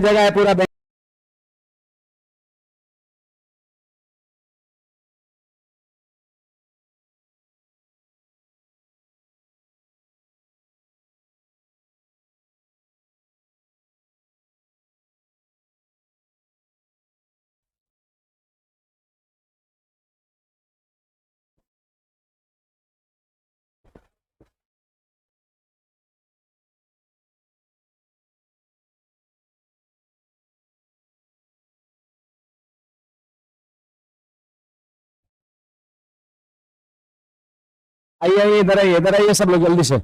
जगह है पूरा बैंक। आइए आइए, इधर आइए, इधर आइए सब लोग जल्दी से,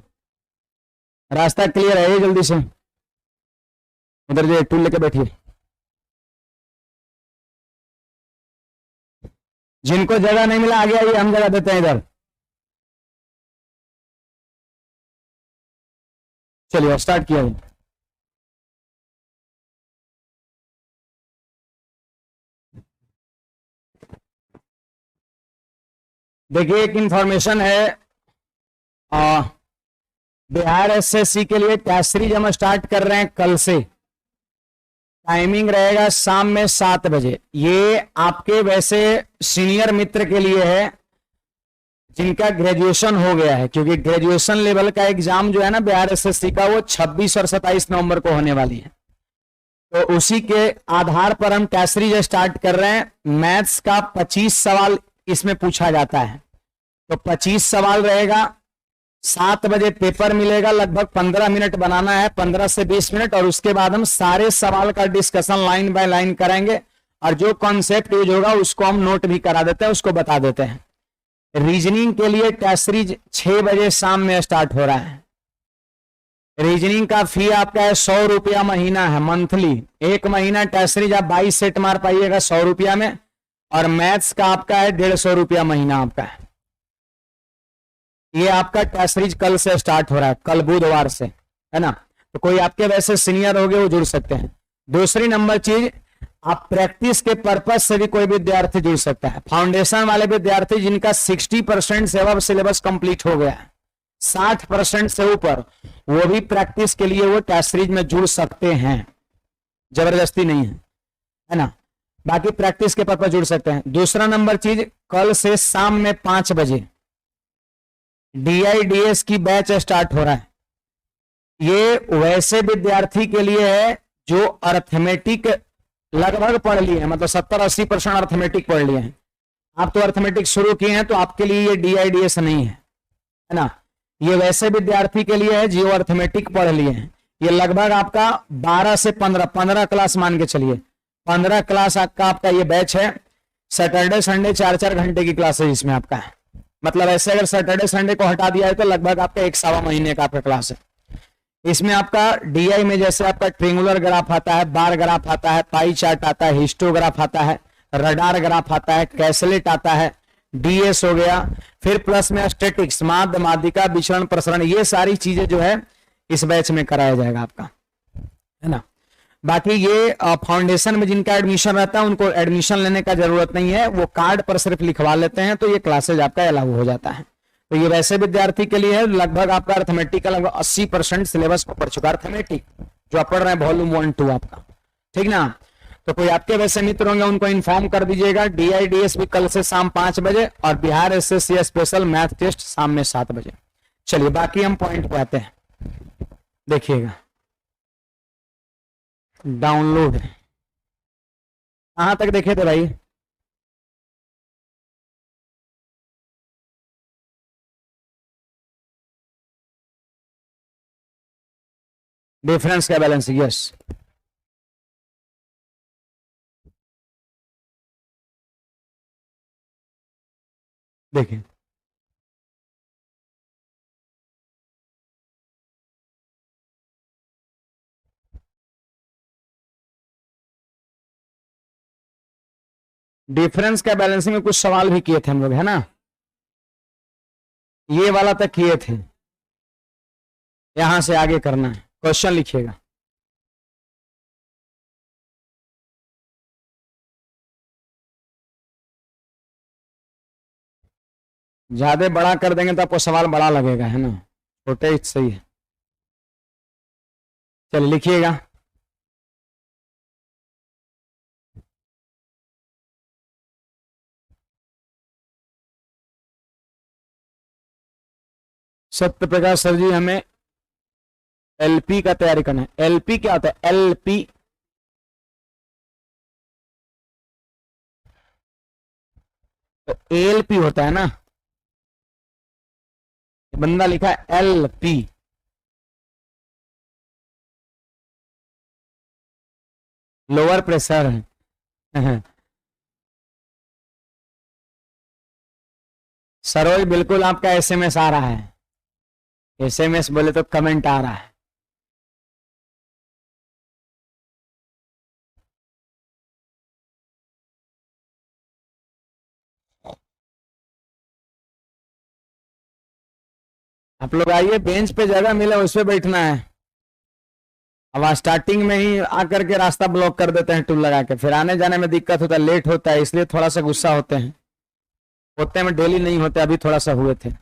रास्ता क्लियर है, जल्दी से इधर जो टूल लेके बैठिए। जिनको जगह नहीं मिला आगे आइए, हम जगह देते हैं इधर। चलिए स्टार्ट किया। देखिए एक इंफॉर्मेशन है, बिहार एसएससी के लिए टेस्ट सीरीज हम स्टार्ट कर रहे हैं कल से। टाइमिंग रहेगा शाम में 7 बजे। ये आपके वैसे सीनियर मित्र के लिए है जिनका ग्रेजुएशन हो गया है, क्योंकि ग्रेजुएशन लेवल का एग्जाम जो है ना बिहार एसएससी का, वो 26 और 27 नवंबर को होने वाली है। तो उसी के आधार पर हम टेस्ट सीरीज स्टार्ट कर रहे हैं। मैथ्स का 25 सवाल इसमें पूछा जाता है, तो 25 सवाल रहेगा। 7 बजे पेपर मिलेगा, लगभग 15 मिनट बनाना है, 15 से 20 मिनट, और उसके बाद हम सारे सवाल का डिस्कशन लाइन बाय लाइन करेंगे, और जो कॉन्सेप्ट यूज होगा उसको हम नोट भी करा देते हैं, उसको बता देते हैं। रीजनिंग के लिए टेस्ट सीरीज 6 बजे शाम में स्टार्ट हो रहा है। रीजनिंग का फी आपका है 100 रुपया महीना है, मंथली। एक महीना टेस्ट सीरीज आप 22 सेट मार पाइएगा 100 रुपया में, और मैथ्स का आपका है 150 रुपया महीना आपका है। ये आपका टेस्ट सीरीज कल से स्टार्ट हो रहा है, कल बुधवार से, है ना। तो कोई आपके वैसे सीनियर हो गए वो जुड़ सकते हैं। दूसरी नंबर चीज, आप प्रैक्टिस के पर्पज से भी कोई विद्यार्थी जुड़ सकता है। फाउंडेशन वाले विद्यार्थी जिनका 60% से अब सिलेबस कंप्लीट हो गया है, 60% से ऊपर, वो भी प्रैक्टिस के लिए वो टेस्ट सीरीज में जुड़ सकते हैं, जबरदस्ती नहीं है ना। बाकी प्रैक्टिस के पर्पज जुड़ सकते हैं। दूसरा नंबर चीज, कल से शाम में 5 बजे DIDS की बैच स्टार्ट हो रहा है। ये वैसे विद्यार्थी के लिए है जो अर्थमेटिक लगभग पढ़ लिए हैं, मतलब 70-80% अर्थमेटिक पढ़ लिए हैं। आप तो अर्थमेटिक शुरू किए हैं, तो आपके लिए ये DIDS नहीं है ना। ये वैसे विद्यार्थी के लिए है जो अर्थमेटिक पढ़ लिए हैं। ये लगभग आपका 12 से 15 क्लास मान के चलिए, 15 क्लास का आपका ये बैच है। सैटरडे संडे 4-4 घंटे की क्लासेज इसमें आपका है। मतलब ऐसे अगर सैटरडे संडे को हटा दिया है तो लगभग आपका 1 सवा महीने का आपका क्लास है। इसमें आपका DI में जैसे आपका ट्रिंगुलर ग्राफ आता है, बार ग्राफ आता है, पाई चार्ट आता है, हिस्टोग्राफ आता है, रडार ग्राफ आता है, कैसलेट आता है, DS हो गया, फिर प्लस में स्टैटिक्स, माध्य माध्यिका विचरण प्रसरण, ये सारी चीजें जो है इस बैच में कराया जाएगा आपका, है ना। बाकी ये फाउंडेशन में जिनका एडमिशन रहता है उनको एडमिशन लेने का जरूरत नहीं है, वो कार्ड पर सिर्फ लिखवा लेते हैं, तो ये क्लासेज आपका अलाउ हो जाता है। तो ये वैसे विद्यार्थी के लिए है। लगभग आपका अर्थमेटिक का लगभग 80% सिलेबस को पढ़ चुका है, अर्थमेटिक जो आप पढ़ रहे हैं वॉल्यूम 1-2 आपका, ठीक ना। तो कोई आपके वैसे मित्र होंगे उनको इन्फॉर्म कर दीजिएगा। DIDS भी कल से शाम 5 बजे, और Bihar SSC special math test शाम में 7 बजे। चलिए बाकी हम पॉइंट पे आते हैं, देखिएगा। डाउनलोड कहां तक देखे थे भाई? डिफरेंस का बैलेंस, यस। देखिए डिफरेंस का बैलेंसिंग में कुछ सवाल भी किए थे हम लोग, है ना। ये वाला तक किए थे, यहां से आगे करना है। क्वेश्चन लिखिएगा। ज्यादा बड़ा कर देंगे तो आपको सवाल बड़ा लगेगा, है ना। छोटे ही सही है। चलिए लिखिएगा। सत्य प्रकाश सर जी, हमें एलपी का तैयारी करना है। एलपी क्या होता है? एलपी तो एलपी होता है ना, बंदा लिखा है एलपी, लोअर प्रेशर है। सरोज बिल्कुल आपका एसएमएस आ रहा है, एसएमएस बोले तो कमेंट आ रहा है। आप लोग आइए, बेंच पे जगह मिले उस पे बैठना है। अब स्टार्टिंग में ही आकर के रास्ता ब्लॉक कर देते हैं टूल लगा के, फिर आने जाने में दिक्कत होता है, लेट होता है, इसलिए थोड़ा सा गुस्सा होते हैं। होते में डेली नहीं होते, अभी थोड़ा सा हुए थे।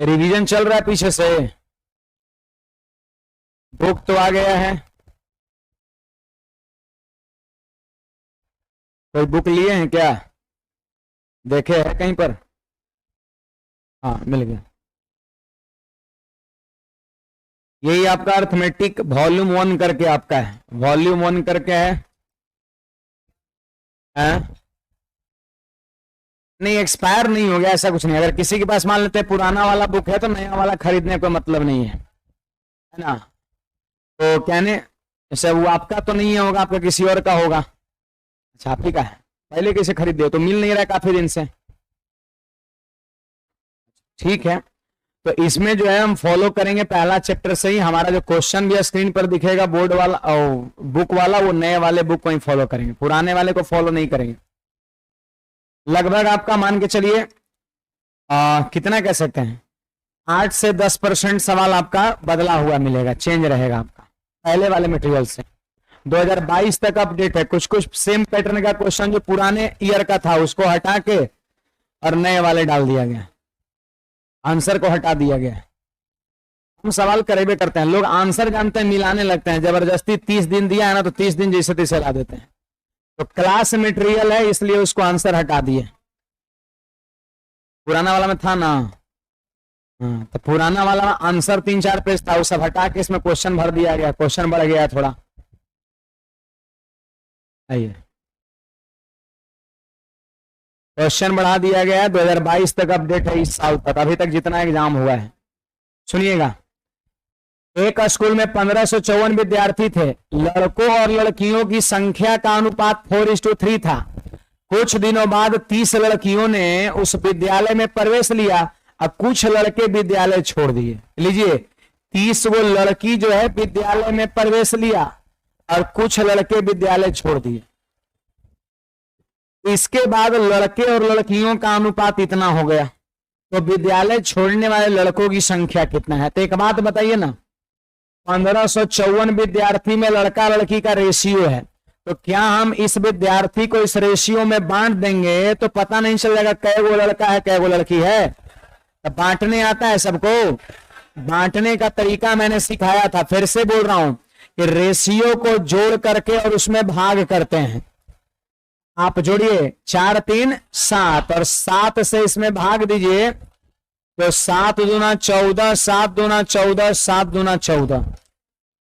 रिवीजन चल रहा है पीछे से, बुक तो आ गया है। कोई बुक लिए हैं क्या? देखे है कहीं पर? हाँ मिल गया। यही आपका अर्थमेटिक वॉल्यूम 1 करके आपका है, वॉल्यूम 1 करके है? नहीं, एक्सपायर नहीं हो गया, ऐसा कुछ नहीं। अगर किसी के पास मान लेते हैं पुराना वाला बुक है तो नया वाला खरीदने का मतलब नहीं है ना। तो कहने जैसे वो आपका तो नहीं है, होगा आपका किसी और का होगा। अच्छा, आप ही का है, पहले कैसे खरीदे हो? तो मिल नहीं रहा है काफी दिन से। ठीक है, तो इसमें जो है हम फॉलो करेंगे पहला चैप्टर से ही। हमारा जो क्वेश्चन भी स्क्रीन पर दिखेगा बोर्ड वाला और बुक वाला, वो नए वाले बुक को ही फॉलो करेंगे, पुराने वाले को फॉलो नहीं करेंगे। लगभग आपका मान के चलिए कितना कह सकते हैं, 8 से 10% सवाल आपका बदला हुआ मिलेगा, चेंज रहेगा आपका पहले वाले मटेरियल से। 2022 तक अपडेट है। कुछ कुछ सेम पैटर्न का क्वेश्चन जो पुराने ईयर का था उसको हटा के और नए वाले डाल दिया गया, आंसर को हटा दिया गया। हम सवाल करेबे करते हैं, लोग आंसर जानते हैं मिलाने लगते हैं, जबरदस्ती 30 दिन दिया है ना तो 30 दिन जैसे तैसे ला देते हैं। तो क्लास मटेरियल है इसलिए उसको आंसर हटा दिए। पुराना वाला में था ना, हाँ, तो पुराना वाला आंसर 3-4 पेज था, वो सब हटा के इसमें क्वेश्चन भर दिया गया, क्वेश्चन बढ़ गया थोड़ा। आइए, क्वेश्चन बढ़ा दिया गया है। 2022 तक अपडेट है, इस साल तक, अभी तक जितना एग्जाम हुआ है। सुनिएगा, एक स्कूल में 1554 विद्यार्थी थे। लड़कों और लड़कियों की संख्या का अनुपात 4:3 था। कुछ दिनों बाद 30 लड़कियों ने उस विद्यालय में प्रवेश लिया और कुछ लड़के विद्यालय छोड़ दिए। लीजिए, 30 वो लड़की जो है विद्यालय में प्रवेश लिया और कुछ लड़के विद्यालय छोड़ दिए। इसके बाद लड़के और लड़कियों का अनुपात इतना हो गया, तो विद्यालय छोड़ने वाले लड़कों की संख्या कितना है? तो एक बात बताइए ना, 1554 विद्यार्थी में लड़का लड़की का रेशियो है, तो क्या हम इस विद्यार्थी को इस रेशियो में बांट देंगे तो पता नहीं चल जाएगा कै वो लड़का है कै वो लड़की है? तो बांटने आता है सबको। बांटने का तरीका मैंने सिखाया था, फिर से बोल रहा हूं कि रेशियो को जोड़ करके और उसमें भाग करते हैं। आप जोड़िए, 4 3 7 और 7 से इसमें भाग दीजिए तो 7 दूना 14, 7 दूना 14, 7 दूना 14,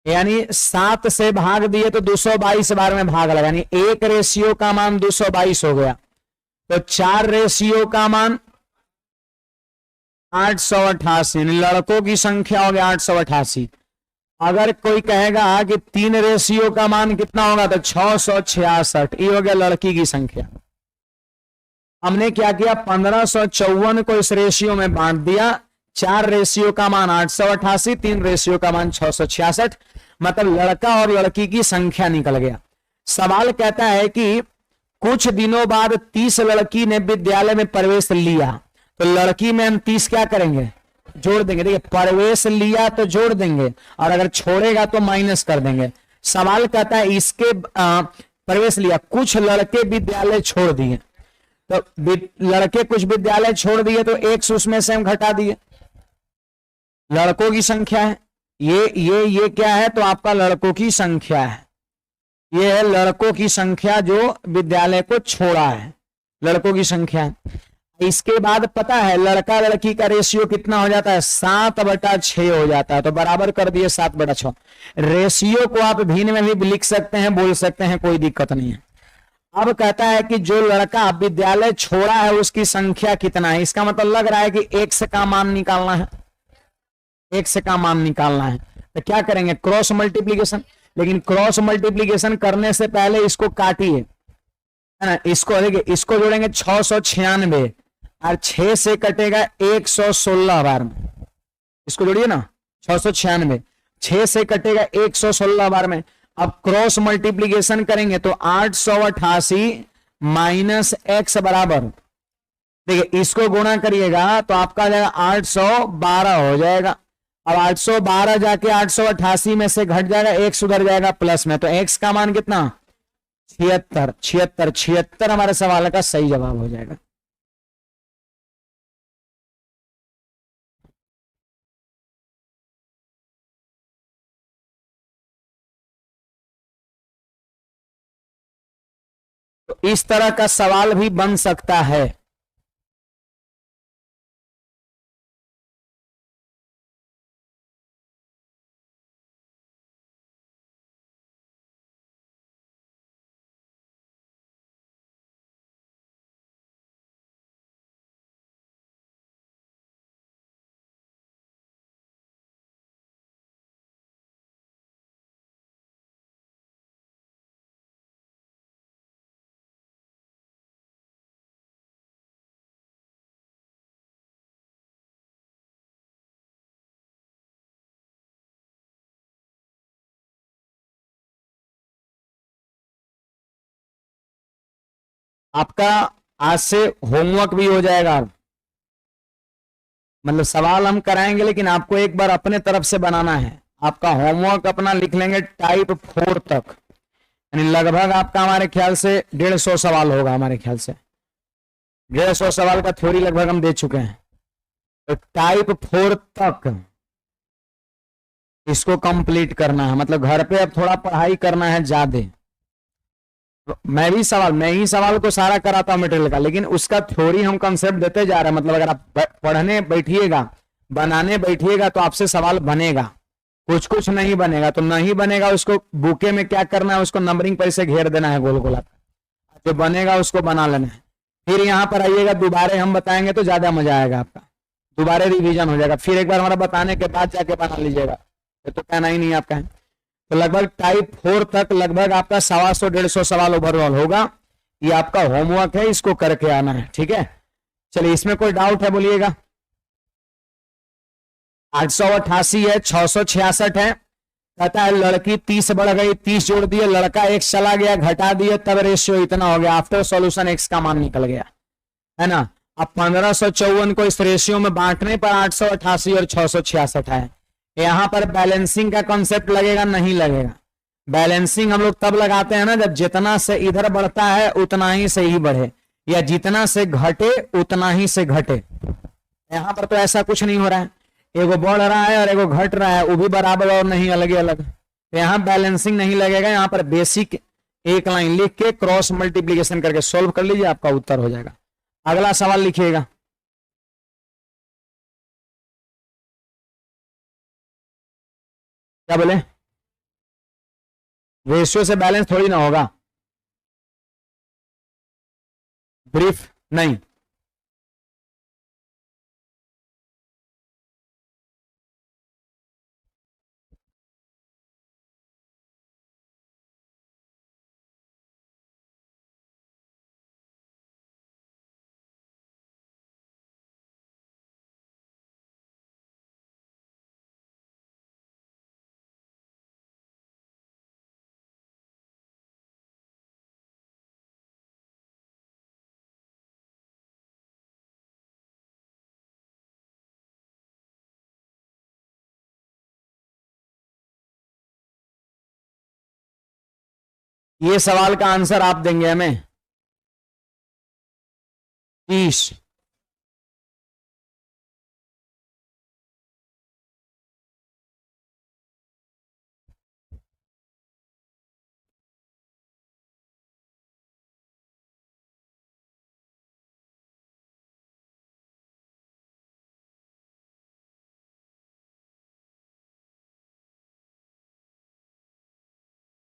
यानी 7 से भाग दिए तो 222 बार में भाग लगा, यानी एक रेशियो का मान 222 हो गया। तो 4 रेशियो का मान 888, लड़कों की संख्या हो गया 888। अगर कोई कहेगा कि 3 रेशियो का मान कितना होगा तो 666, ये हो गया लड़की की संख्या। हमने क्या किया, 1554 को इस रेशियो में बांट दिया। 4 रेशियो का मान 888, 3 रेशियो का मान 666, मतलब लड़का और लड़की की संख्या निकल गया। सवाल कहता है कि कुछ दिनों बाद 30 लड़की ने विद्यालय में प्रवेश लिया, तो लड़की में हम 30 क्या करेंगे, जोड़ देंगे। देखिए, प्रवेश लिया तो जोड़ देंगे, और अगर छोड़ेगा तो माइनस कर देंगे। सवाल कहता है इसके प्रवेश लिया, कुछ लड़के विद्यालय छोड़ दिए, तो लड़के कुछ विद्यालय छोड़ दिए तो 100 उसमें से हम घटा दिए। लड़कों की संख्या है ये क्या है, तो आपका लड़कों की संख्या है। ये है लड़कों की संख्या जो विद्यालय को छोड़ा है, लड़कों की संख्या है। इसके बाद पता है लड़का लड़की का रेशियो कितना हो जाता है, 7/6 हो जाता है, तो बराबर कर दिए 7/6। रेशियो को आप भिन्न में भी लिख सकते हैं, बोल सकते हैं, कोई दिक्कत नहीं है। अब कहता है कि जो लड़का विद्यालय छोड़ा है उसकी संख्या कितना है। इसका मतलब लग रहा है कि x का मान निकालना है, x का मान निकालना है। तो क्या करेंगे, क्रॉस मल्टीप्लीकेशन। लेकिन क्रॉस मल्टीप्लीकेशन करने से पहले इसको काटिए, है ना। इसको देखिए, इसको जोड़ेंगे 696 और 6 से कटेगा 116 बार में। इसको जोड़िए ना, 696, 6 से कटेगा 116 बार में। अब क्रॉस मल्टीप्लीकेशन करेंगे तो 888 माइनस x बराबर, देखिए इसको गुणा करिएगा तो आपका आ जाएगा 812 हो जाएगा। अब 812 जाके 888 में से घट जाएगा, एक सुधर जाएगा प्लस में, तो x का मान कितना, 76 हमारे सवाल का सही जवाब हो जाएगा। तो इस तरह का सवाल भी बन सकता है। आपका आज से होमवर्क भी हो जाएगा, मतलब सवाल हम कराएंगे लेकिन आपको एक बार अपने तरफ से बनाना है। आपका होमवर्क अपना लिख लेंगे टाइप 4 तक, यानी लगभग आपका हमारे ख्याल से 150 सवाल होगा। हमारे ख्याल से 150 सवाल का थ्योरी लगभग हम दे चुके हैं, तो टाइप 4 तक इसको कंप्लीट करना है। मतलब घर पे अब थोड़ा पढ़ाई करना है ज्यादा। मैं ही सवाल को सारा कराता हूं मटेरियल का, लेकिन उसका थ्योरी हम कंसेप्ट देते जा रहे हैं। मतलब अगर आप पढ़ने बैठिएगा, बनाने बैठिएगा तो आपसे सवाल बनेगा, कुछ कुछ नहीं बनेगा तो नहीं बनेगा। उसको बुके में क्या करना है, उसको नंबरिंग पर से घेर देना है गोल गोला, जो बनेगा उसको बना लेना है। फिर यहाँ पर आइएगा, दोबारा हम बताएंगे तो ज्यादा मजा आएगा आपका, दोबारा रिवीजन हो जाएगा। फिर एक बार हमारा बताने के बाद जाके बना लीजिएगा, तो कहना ही नहीं आपका है। तो लगभग टाइप 4 तक लगभग आपका 125-150 सवाल ओवरऑल होगा। ये आपका होमवर्क है, इसको करके आना है, ठीक है। चलिए, इसमें कोई डाउट है बोलिएगा। 888 है, 666 है। कहता है लड़की 30 बढ़ गई, 30 जोड़ दिए, लड़का x चला गया, घटा दिए, तब रेशियो इतना हो गया। आफ्टर सॉल्यूशन x का मान निकल गया, है ना। अब 1554 को इस रेशियो में बांटने पर 888 और 666 है। यहां पर बैलेंसिंग का कॉन्सेप्ट लगेगा, नहीं लगेगा। बैलेंसिंग हम लोग तब लगाते हैं ना जब जितना से इधर बढ़ता है उतना ही से ही बढ़े, या जितना से घटे उतना ही से घटे। यहां पर तो ऐसा कुछ नहीं हो रहा है, एगो बढ़ रहा है और एगो घट रहा है, वो भी बराबर और नहीं अलग अलग। तो यहां बैलेंसिंग नहीं लगेगा। यहां पर बेसिक एक लाइन लिख के क्रॉस मल्टीप्लीकेशन करके सोल्व कर लीजिए, आपका उत्तर हो जाएगा। अगला सवाल लिखिएगा। क्या बोले, रेशियो से बैलेंस थोड़ी ना होगा, ब्रीफ नहीं। ये सवाल का आंसर आप देंगे हमें 30।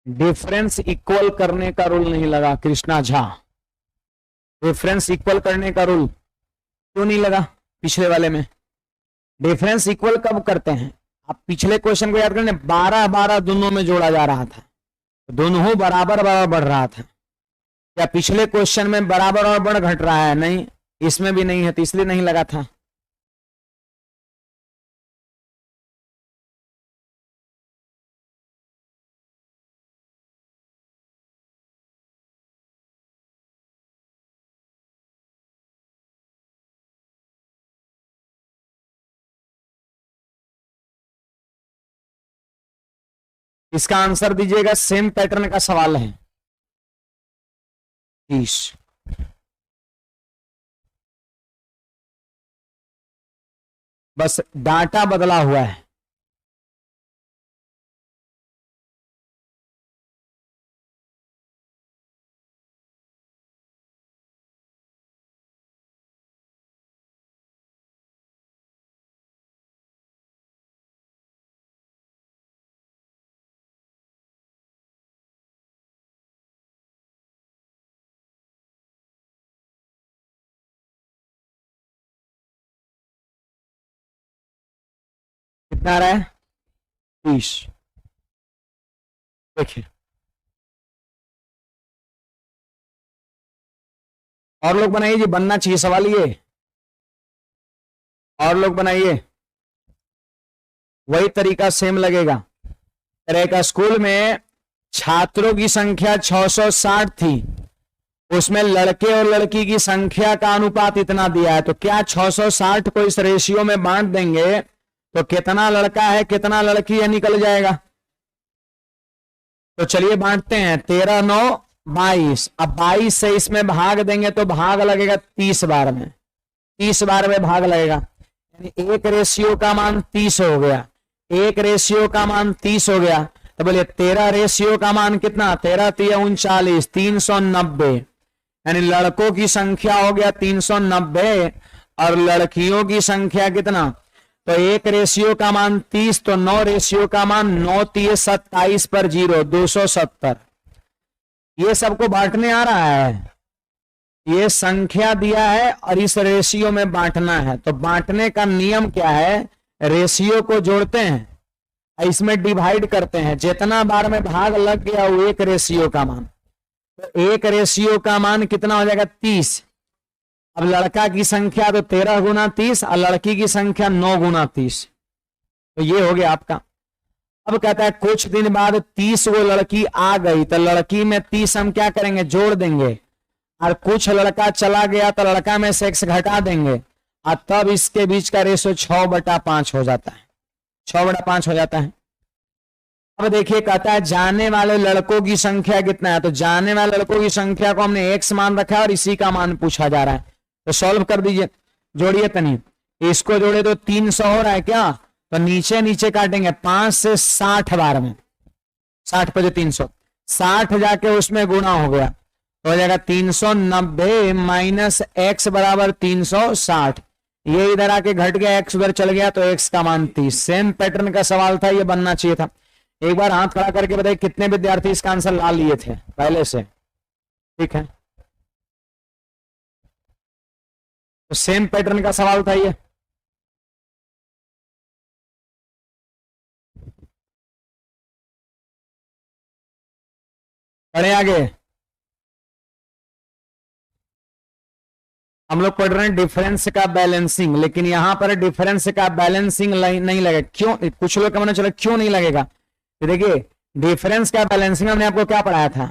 डिफरेंस इक्वल करने का रूल नहीं लगा कृष्णा झा। डिफरेंस इक्वल करने का रूल क्यों नहीं लगा पिछले वाले में? डिफरेंस इक्वल कब करते हैं? आप पिछले क्वेश्चन को याद करें, 12-12 दोनों में जोड़ा जा रहा था, दोनों बराबर बराबर बढ़ रहा था। क्या पिछले क्वेश्चन में बराबर और बढ़ घट रहा है? नहीं, इसमें भी नहीं है, तो इसलिए नहीं लगा था। इसका आंसर दीजिएगा, सेम पैटर्न का सवाल है 30। बस डाटा बदला हुआ है। कितना आ रहा है? 30। देखिए, और लोग बनाइए जी, बनना चाहिए सवाल ये। और लोग बनाइए, वही तरीका सेम लगेगा। रहेगा स्कूल में छात्रों की संख्या 660 थी, उसमें लड़के और लड़की की संख्या का अनुपात इतना दिया है, तो क्या 660 को इस रेशियो में बांट देंगे तो कितना लड़का है कितना लड़की है निकल जाएगा। तो चलिए बांटते हैं, 13 9 22। अब 22 से इसमें भाग देंगे तो भाग लगेगा 30 बार में, 30 बार में भाग लगेगा, यानी एक रेशियो का मान 30 हो गया, एक रेशियो का मान 30 हो गया। तो बोलिए 13 रेशियो का मान कितना? 13 3 39, 390, यानी लड़कों की संख्या हो गया 390 और लड़कियों की संख्या कितना? तो एक रेशियो का मान 30, तो 9 रेशियो का मान 9 3 27 पर 0 270। ये सबको बांटने आ रहा है, ये संख्या दिया है और इस रेशियो में बांटना है। तो बांटने का नियम क्या है? रेशियो को जोड़ते हैं, इसमें डिवाइड करते हैं, जितना बार में भाग लग गया वो एक रेशियो का मान। तो एक रेशियो का मान कितना हो जाएगा? 30। अब लड़का की संख्या तो 13 गुना 30 और लड़की की संख्या 9 गुना 30, तो ये हो गया आपका। अब कहता है कुछ दिन बाद 30 वो लड़की आ गई, तो लड़की में 30 हम क्या करेंगे? जोड़ देंगे, और कुछ लड़का चला गया तो लड़का में से x घटा देंगे, और तब इसके बीच का रेशो 6/5 हो जाता है, 6/5 हो जाता है। अब देखिए कहता है जाने वाले लड़कों की संख्या कितना है, तो जाने वाले लड़कों की संख्या को हमने x मान रखा है और इसी का मान पूछा जा रहा है, तो सॉल्व कर दीजिए। जोड़िए तनी, इसको जोड़े तो 300 हो रहा है क्या? तो नीचे नीचे काटेंगे 5 से 60 बार में, 60 पे 300, 60 जाके उसमें गुना हो गया तो हो जाएगा 390 माइनस x बराबर 360। ये इधर आके घट गया, x उधर चल गया तो x का मान 30। सेम पैटर्न का सवाल था, ये बनना चाहिए था। एक बार हाथ खड़ा करके बताइए कितने विद्यार्थी इसका आंसर ला लिए थे पहले से? ठीक है, तो सेम पैटर्न का सवाल था ये। पढ़े आगे, हम लोग पढ़ रहे हैं डिफरेंस का बैलेंसिंग, लेकिन यहां पर डिफरेंस का बैलेंसिंग नहीं लगेगा। क्यों? कुछ लोग का चलो क्यों नहीं लगेगा? तो देखिए डिफरेंस का बैलेंसिंग हमने आपको क्या पढ़ाया था?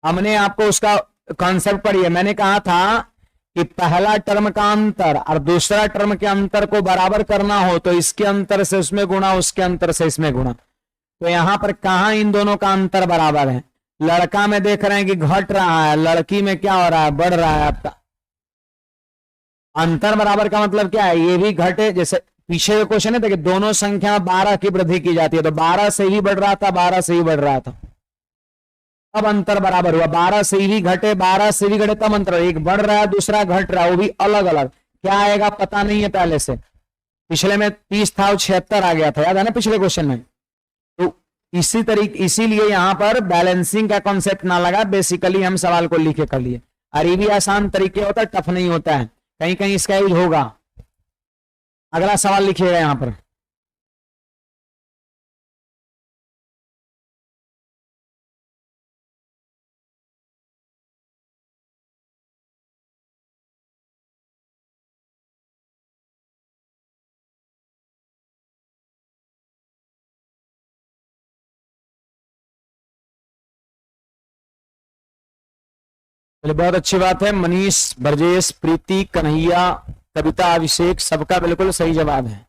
हमने आपको उसका कॉन्सेप्ट पढ़ी है। मैंने कहा था कि पहला टर्म का अंतर और दूसरा टर्म के अंतर को बराबर करना हो तो इसके अंतर से उसमें गुणा, उसके अंतर से इसमें गुणा। तो यहां पर कहां इन दोनों का अंतर बराबर है? लड़का में देख रहे हैं कि घट रहा है, लड़की में क्या हो रहा है, बढ़ रहा है आपका। अंतर बराबर का मतलब क्या है, ये भी घटे, जैसे पीछे का क्वेश्चन है, देखिए दोनों संख्या 12 की वृद्धि की जाती है, तो 12 से ही बढ़ रहा था, 12 से ही बढ़ रहा था, अब अंतर बराबर हुआ। 12 से भी घटे, 12 से भी घटे, तब अंतर, एक बढ़ रहा है दूसरा घट रहा है, वो भी अलग अलग। क्या आएगा पता नहीं है पहले से, पिछले में 30 था, 76 आ गया था, याद है ना पिछले क्वेश्चन में। तो इसी तरीके, इसीलिए यहां पर बैलेंसिंग का कॉन्सेप्ट ना लगा, बेसिकली हम सवाल को लिखे कर लिए। और ये भी आसान तरीके होता है, टफ नहीं होता है, कहीं कहीं इसका यूज होगा। अगला सवाल लिखिएगा यहां पर। चलिए बहुत अच्छी बात है, मनीष, ब्रजेश, प्रीति, कन्हैया, कविता, अभिषेक, सबका बिल्कुल सही जवाब है।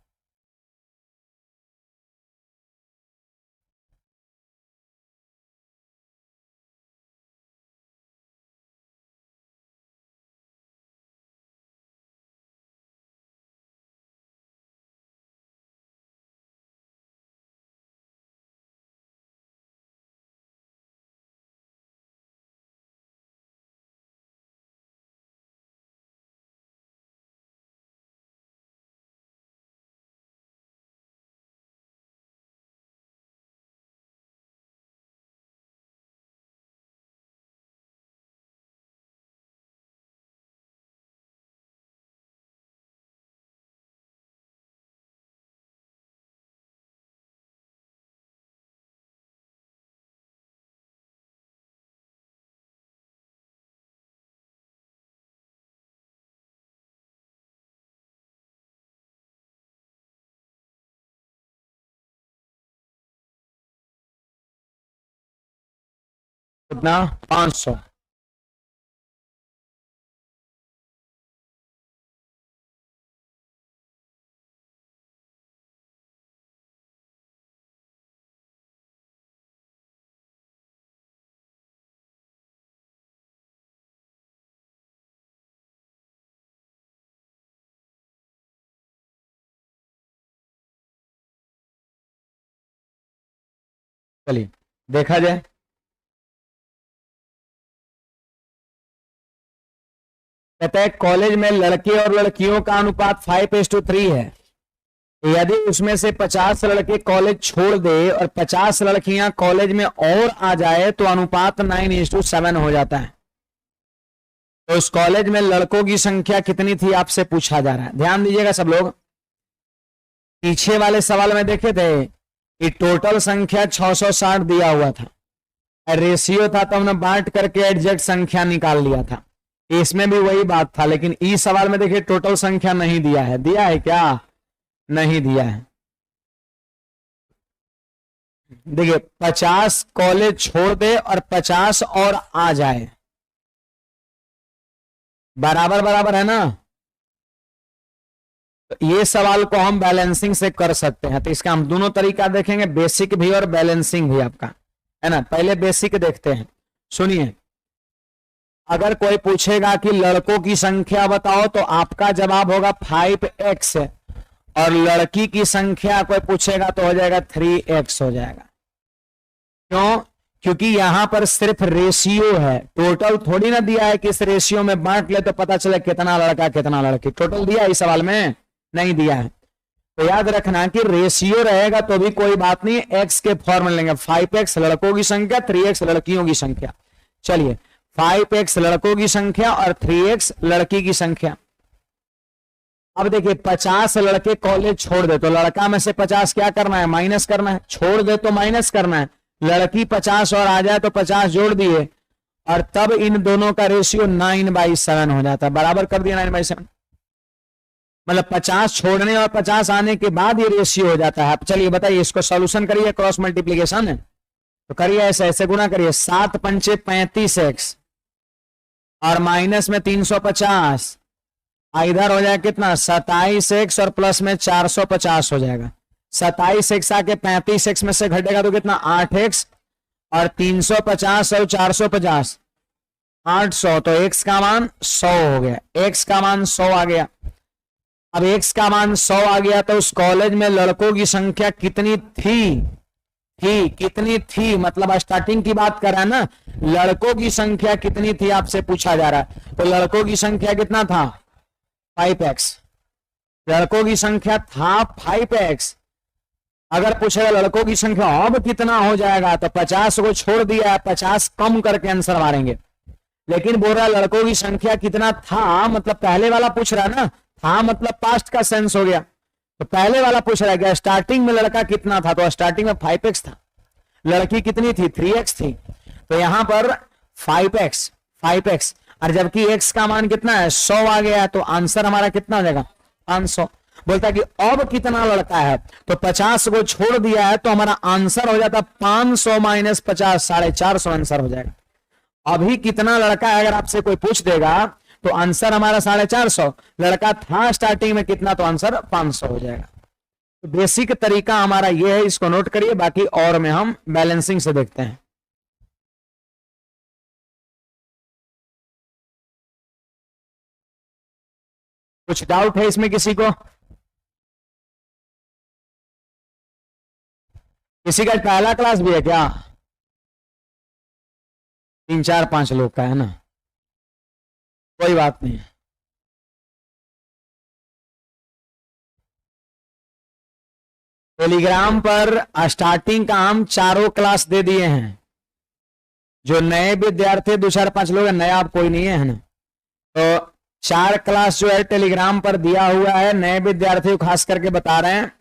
कितना, 500। चलिए देखा जाए, कहता है कॉलेज में लड़के और लड़कियों का अनुपात 5:3 है, यदि उसमें से 50 लड़के कॉलेज छोड़ दे और 50 लड़कियां कॉलेज में और आ जाए तो अनुपात 9:7 हो जाता है। तो उस कॉलेज में लड़कों की संख्या कितनी थी आपसे पूछा जा रहा है। ध्यान दीजिएगा सब लोग, पीछे वाले सवाल में देखे थे कि टोटल संख्या 660 दिया हुआ था, रेशियो था तो हमने बांट करके एग्जैक्ट संख्या निकाल लिया था, इसमें भी वही बात था। लेकिन इस सवाल में देखिए टोटल संख्या नहीं दिया है, दिया है क्या, नहीं दिया है। देखिए 50 कॉलेज छोड़ दे और 50 और आ जाए, बराबर बराबर है ना। तो ये सवाल को हम बैलेंसिंग से कर सकते हैं, तो इसका हम दोनों तरीका देखेंगे, बेसिक भी और बैलेंसिंग भी आपका, है ना। पहले बेसिक देखते हैं, सुनिए। अगर कोई पूछेगा कि लड़कों की संख्या बताओ तो आपका जवाब होगा 5x, और लड़की की संख्या कोई पूछेगा तो हो जाएगा 3x हो जाएगा। क्यों, क्योंकि यहां पर सिर्फ रेशियो है, टोटल थोड़ी ना दिया है कि इस रेशियो में बांट ले तो पता चले कितना लड़का कितना लड़की, टोटल दिया है इस सवाल में, नहीं दिया है। तो याद रखना कि रेशियो रहेगा तो भी कोई बात नहीं, x के फॉर्म में लेंगे, 5x लड़कों की संख्या, 3x लड़कियों की संख्या। चलिए 5x लड़कों की संख्या और 3x लड़की की संख्या। अब देखिए 50 लड़के कॉलेज छोड़ दे तो लड़का में से 50 क्या करना है, माइनस करना है, छोड़ दे तो माइनस करना है, लड़की 50 और आ जाए तो 50 जोड़ दिए, और तब इन दोनों का रेशियो 9/7 हो जाता है, बराबर कर दिया 9/7। मतलब 50 छोड़ने और 50 आने के बाद ये रेशियो हो जाता है। चलिए बताइए, इसको सॉल्यूशन करिए, क्रॉस मल्टीप्लीकेशन है तो करिए, ऐसे ऐसे गुना करिए, 7 पंचे 35x और माइनस में 350, इधर हो जाएगा कितना 27x और प्लस में 450 हो जाएगा। 27x आके 35x में से घटेगा तो कितना 8x, और 350 और 450 800, तो x का मान 100 हो गया, x का मान 100 आ गया। अब x का मान 100 आ गया तो उस कॉलेज में लड़कों की संख्या कितनी थी, कितनी थी, मतलब स्टार्टिंग की बात कर रहा है ना, लड़कों की संख्या कितनी थी आपसे पूछा जा रहा है। तो लड़कों की संख्या कितना था 5x, लड़कों की संख्या था 5x। अगर पूछेगा लड़कों की संख्या अब कितना हो जाएगा तो 50 को छोड़ दिया, 50 कम करके आंसर मारेंगे। लेकिन बोल रहा है लड़कों की संख्या कितना था, मतलब पहले वाला पूछ रहा है ना, था मतलब पास्ट का सेंस हो गया। तो पहले वाला पूछ रहा है कि स्टार्टिंग में लड़का कितना था, तो स्टार्टिंग में 5x था, लड़की कितनी थी 3x थी, तो यहां पर 5x, और जबकि x का मान कितना है 100 आ गया, तो आंसर हमारा कितना हो जाएगा 500। बोलता है कि अब कितना लड़का है, तो 50 को छोड़ दिया है, तो हमारा आंसर हो जाता 500 माइनस 50, 450 आंसर हो जाएगा। अभी कितना लड़का है अगर आपसे कोई पूछ देगा तो आंसर हमारा 450, लड़का था स्टार्टिंग में कितना, तो आंसर 500 हो जाएगा। तो बेसिक तरीका हमारा यह है, इसको नोट करिए, बाकी और में हम बैलेंसिंग से देखते हैं। कुछ डाउट है इसमें किसी को? किसी का पहला क्लास भी है क्या? 3 4 5 लोग का है ना, कोई बात नहीं। टेलीग्राम पर स्टार्टिंग का हम चारों क्लास दे दिए हैं। जो नए विद्यार्थी 2 4 5 लोग हैं, नया आप कोई नहीं है ना, तो 4 क्लास जो है टेलीग्राम पर दिया हुआ है। नए विद्यार्थियों खास करके बता रहे हैं,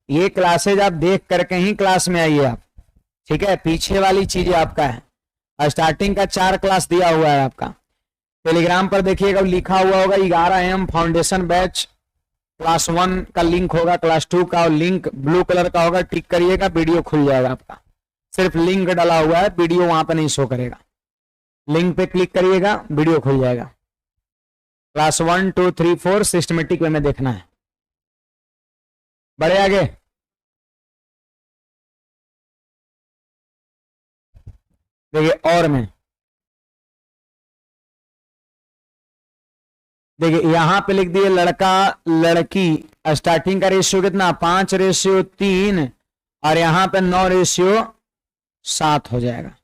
ये क्लासेज आप देख करके ही क्लास में आइए आप, ठीक है। पीछे वाली चीजें आपका है, स्टार्टिंग का 4 क्लास दिया हुआ है आपका। टेलीग्राम पर देखिएगा लिखा हुआ होगा 11 AM फाउंडेशन बैच, क्लास 1 का लिंक होगा, क्लास 2 का लिंक ब्लू कलर का होगा, टिक करिएगा, वीडियो खुल जाएगा आपका। सिर्फ लिंक डाला हुआ है, वीडियो वहां पर नहीं शो करेगा। लिंक पे क्लिक करिएगा, वीडियो खुल जाएगा। क्लास 1 2 3 4 सिस्टमेटिक वे में देखना है। बढ़े आगे, देखिए और में देखिए यहां पे लिख दिए लड़का लड़की, स्टार्टिंग का रेशियो कितना 5:3, और यहां पे 9:7 हो जाएगा।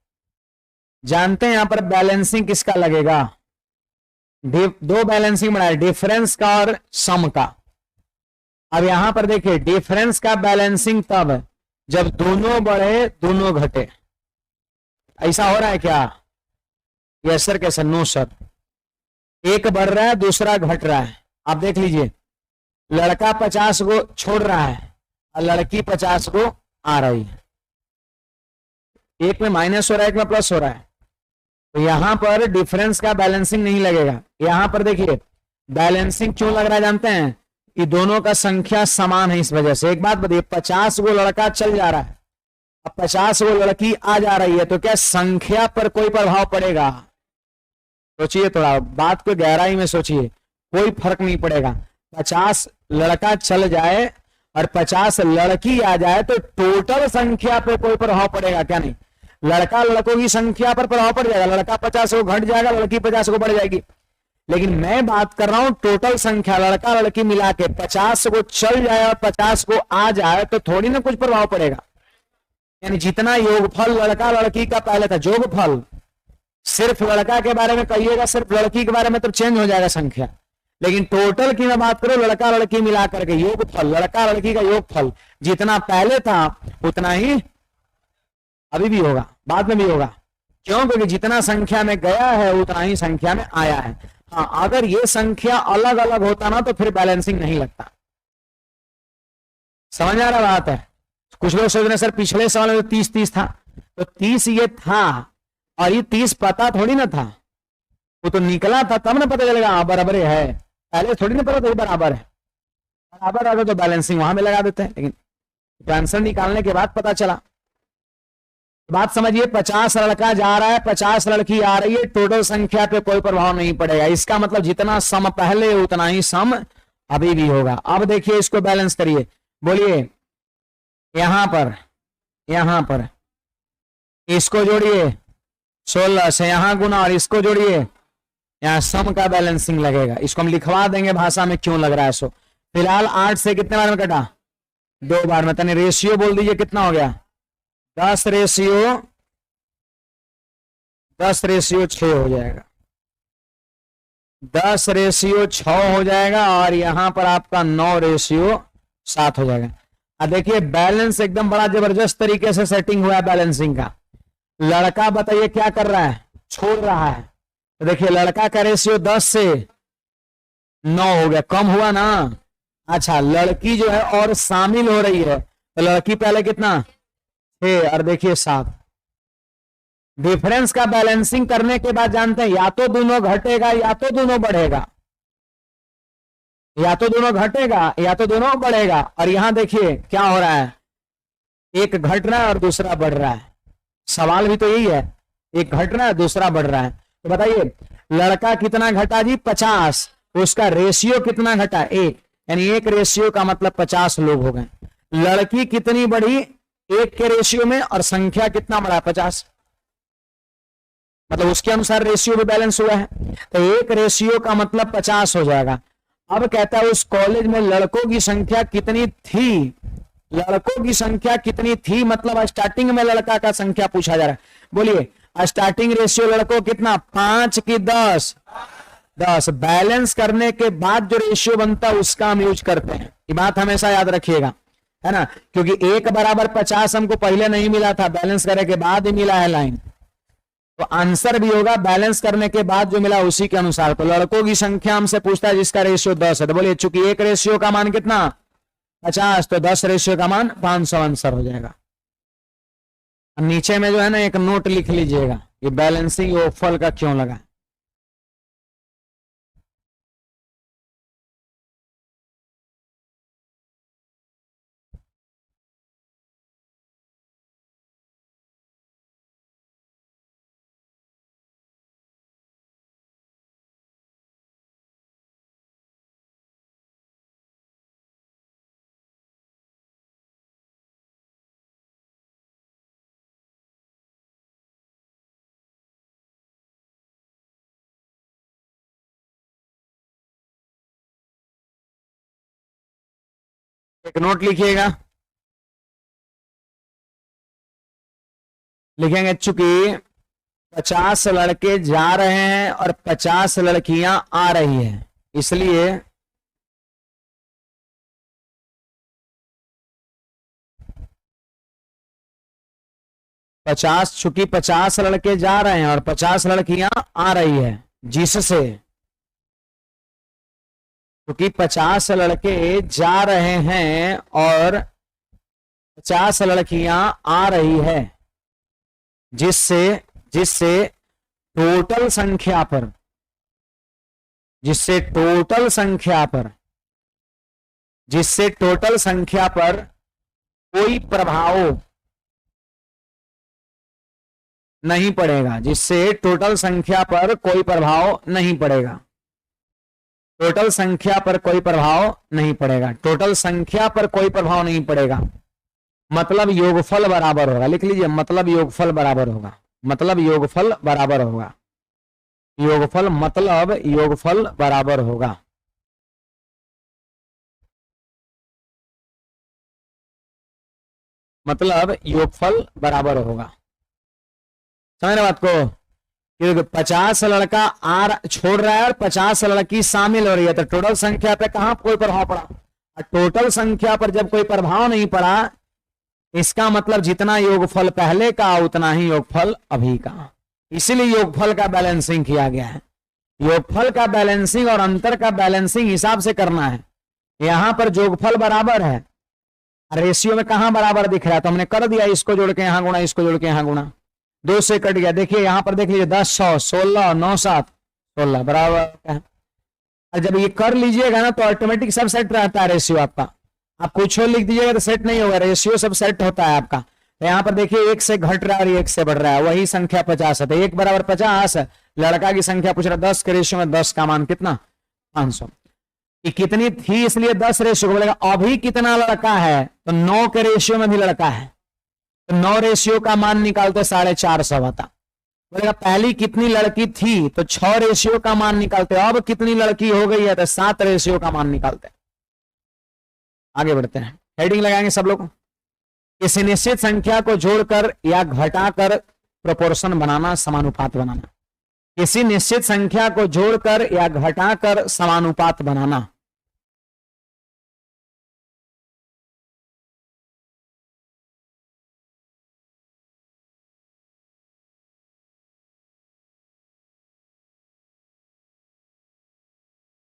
जानते हैं यहां पर बैलेंसिंग किसका लगेगा? दो बैलेंसिंग बनाए, डिफरेंस का और सम का। अब यहां पर देखिए डिफरेंस का बैलेंसिंग तब जब दोनों बढ़े दोनों घटे। ऐसा हो रहा है क्या? यस सर, कैसे? नो सर, एक बढ़ रहा है दूसरा घट रहा है। आप देख लीजिए, लड़का 50 को छोड़ रहा है और लड़की 50 को आ रही है। एक में माइनस हो रहा है, एक में प्लस हो रहा है, तो यहां पर डिफरेंस का बैलेंसिंग नहीं लगेगा। यहां पर देखिए बैलेंसिंग क्यों लग रहा है जानते हैं? कि दोनों का संख्या समान है, इस वजह से। एक बात बताइए, 50 को लड़का चल जा रहा है, अब 50 को लड़की आ जा रही है, तो क्या संख्या पर कोई प्रभाव पड़ेगा? सोचिए, थोड़ा बात को गहराई में सोचिए, कोई फर्क नहीं पड़ेगा। 50 लड़का चल जाए और 50 लड़की आ जाए तो टोटल संख्या पे कोई प्रभाव पड़ेगा क्या? नहीं। लड़का लड़कों की संख्या पर प्रभाव पड़ जाएगा, लड़का 50 को घट जाएगा, लड़की 50 को बढ़ जाएगी। लेकिन मैं बात कर रहा हूं टोटल संख्या, लड़का लड़की मिला के 50 को चल जाए और 50 को आ जाए तो थोड़ी ना कुछ प्रभाव पड़ेगा। यानी जितना योगफल लड़का लड़की का पहले था, योगफल सिर्फ लड़का के बारे में कहिएगा, सिर्फ लड़की के बारे में तो चेंज हो जाएगा संख्या। लेकिन टोटल की मैं बात करूं, लड़का लड़की मिला करके योगफल, लड़का लड़की का योगफल जितना पहले था उतना ही अभी भी होगा, बाद में भी होगा। क्यों? क्योंकि जितना संख्या में गया है उतना ही संख्या में आया है। हाँ, अगर ये संख्या अलग अलग होता ना तो फिर बैलेंसिंग नहीं लगता। समझ आ रहा बात है? कुछ लोग सोच रहे सर पिछले साल में 30 था, तो 30 ये था और ये 30 पता थोड़ी ना था, वो तो निकला था तब ना पता चलेगा बराबर है। पहले थोड़ी ना पता था बराबर है, बराबर अगर तो बैलेंसिंग वहां में लगा देते हैं। लेकिन आंसर निकालने के बाद पता चला। बात समझिए, 50 लड़का जा रहा है, 50 लड़की आ रही है, टोटल संख्या पे कोई प्रभाव नहीं पड़ेगा। इसका मतलब जितना सम पहले उतना ही सम अभी भी होगा। अब देखिए इसको बैलेंस करिए, बोलिए यहां पर इसको जोड़िए 16 से, यहां गुना और इसको जोड़िए, यहां सम का बैलेंसिंग लगेगा। इसको हम लिखवा देंगे भाषा में क्यों लग रहा है सो। फिलहाल 8 से कितने बार में कटा? 2 बार में। तने रेशियो बोल दीजिए कितना हो गया? 10 रेशियो 6 हो जाएगा। 10 रेशियो 6 हो जाएगा और यहां पर आपका 9 रेशियो 7 हो जाएगा। अब देखिए बैलेंस एकदम बड़ा जबरदस्त तरीके से सेटिंग हुआ है बैलेंसिंग का। लड़का बताइए क्या कर रहा है? छोड़ रहा है। तो देखिए लड़का का रेशियो 10 से 9 हो गया, कम हुआ ना। अच्छा लड़की जो है और शामिल हो रही है, तो लड़की पहले कितना 6 और देखिए 7। डिफरेंस का बैलेंसिंग करने के बाद जानते हैं या तो दोनों घटेगा या तो दोनों बढ़ेगा, या तो दोनों घटेगा या तो दोनों बढ़ेगा। और यहां देखिए क्या हो रहा है, एक घट रहा है और दूसरा बढ़ रहा है। सवाल भी तो यही है, एक घट रहा है दूसरा बढ़ रहा है। तो बताइए लड़का कितना घटा जी? 50। उसका रेशियो कितना घटा? 1, यानी 1 रेशियो का मतलब 50 लोग हो गए। लड़की कितनी बढ़ी? 1 के रेशियो में, और संख्या कितना बढ़ा? 50। मतलब उसके अनुसार रेशियो भी बैलेंस हुआ है। तो 1 रेशियो का मतलब 50 हो जाएगा। अब कहता है उस कॉलेज में लड़कों की संख्या कितनी थी? लड़कों की संख्या कितनी थी मतलब स्टार्टिंग में लड़का का संख्या पूछा जा रहा है। बोलिए स्टार्टिंग रेशियो लड़कों कितना? 5 की 10। 10 बैलेंस करने के बाद जो रेशियो बनता है उसका हम यूज करते हैं। ये बात हमेशा याद रखिएगा, है ना, क्योंकि 1 बराबर 50 हमको पहले नहीं मिला था, बैलेंस करने के बाद ही मिला है लाइन। तो आंसर भी होगा बैलेंस करने के बाद जो मिला उसी के अनुसार। तो लड़कों की संख्या हमसे पूछता है जिसका रेशियो 10 है। तो बोलिए चूंकि 1 रेशियो का मान कितना? 50, तो 10 रेशियो का मान 500 आंसर हो जाएगा। नीचे में जो है ना एक नोट लिख लीजिएगा, ये बैलेंसिंग योगफल का क्यों लगा। एक नोट लिखिएगा, लिखेंगे चूंकि 50 लड़के जा रहे हैं और 50 लड़कियां आ रही हैं, इसलिए चूंकि 50 लड़के जा रहे हैं और 50 लड़कियां आ रही है, जिससे क्योंकि 50 लड़के जा रहे हैं और 50 लड़कियां आ रही है, जिससे जिससे टोटल संख्या पर जिससे टोटल संख्या पर कोई प्रभाव नहीं पड़ेगा, जिससे टोटल संख्या पर कोई प्रभाव नहीं पड़ेगा। टोटल संख्या पर कोई प्रभाव नहीं पड़ेगा। टोटल संख्या पर कोई प्रभाव नहीं पड़ेगा मतलब योगफल बराबर होगा। लिख लीजिए मतलब योगफल बराबर होगा। मतलब योगफल बराबर होगा। योगफल मतलब योगफल बराबर होगा। मतलब योगफल बराबर होगा। समझ रहे बात को? क्योंकि 50 लड़का छोड़ रहा है और 50 लड़की शामिल हो रही है, तो टोटल संख्या पे कहां कोई प्रभाव पड़ा? और टोटल संख्या पर जब कोई प्रभाव नहीं पड़ा, इसका मतलब जितना योगफल पहले का उतना ही योगफल अभी का। इसीलिए योगफल का बैलेंसिंग किया गया है। योगफल का बैलेंसिंग और अंतर का बैलेंसिंग हिसाब से करना है। यहां पर योगफल बराबर है, रेशियो में कहां बराबर दिख रहा है, तो हमने कर दिया, इसको जोड़ के यहां गुणा, इसको जोड़ के यहां गुणा, 2 से कट गया। देखिए यहां पर देख लीजिए 10 100 16 9 7 16 बराबर है। और जब ये कर लीजिएगा ना तो ऑटोमेटिक सब सेट रहता है रेशियो आपका। आप कुछ और लिख दीजिएगा तो सेट नहीं होगा, रेशियो सब सेट होता है आपका। तो यहाँ पर देखिए 1 से घट रहा है और 1 से बढ़ रहा है, वही संख्या 50 है। तो 1 बराबर 50, लड़का की संख्या पूछ रहा है 10 के रेशियो में 10 का मान कितना? 500। ये कितनी थी इसलिए 10 रेशियो को बोलेगा। अभी कितना लड़का है? तो 9 के रेशियो में भी लड़का है। तो 9 रेशियो का मान निकालते 450 आता। बोलेगा पहली कितनी लड़की थी, तो 6 रेशियो का मान निकालते। अब कितनी लड़की हो गई है, तो 7 रेशियो का मान निकालते। आगे बढ़ते हैं, हेडिंग लगाएंगे सब लोग। किसी निश्चित संख्या को जोड़कर या घटाकर प्रोपोर्शन बनाना, समानुपात बनाना। किसी निश्चित संख्या को जोड़कर या घटाकर समानुपात बनाना।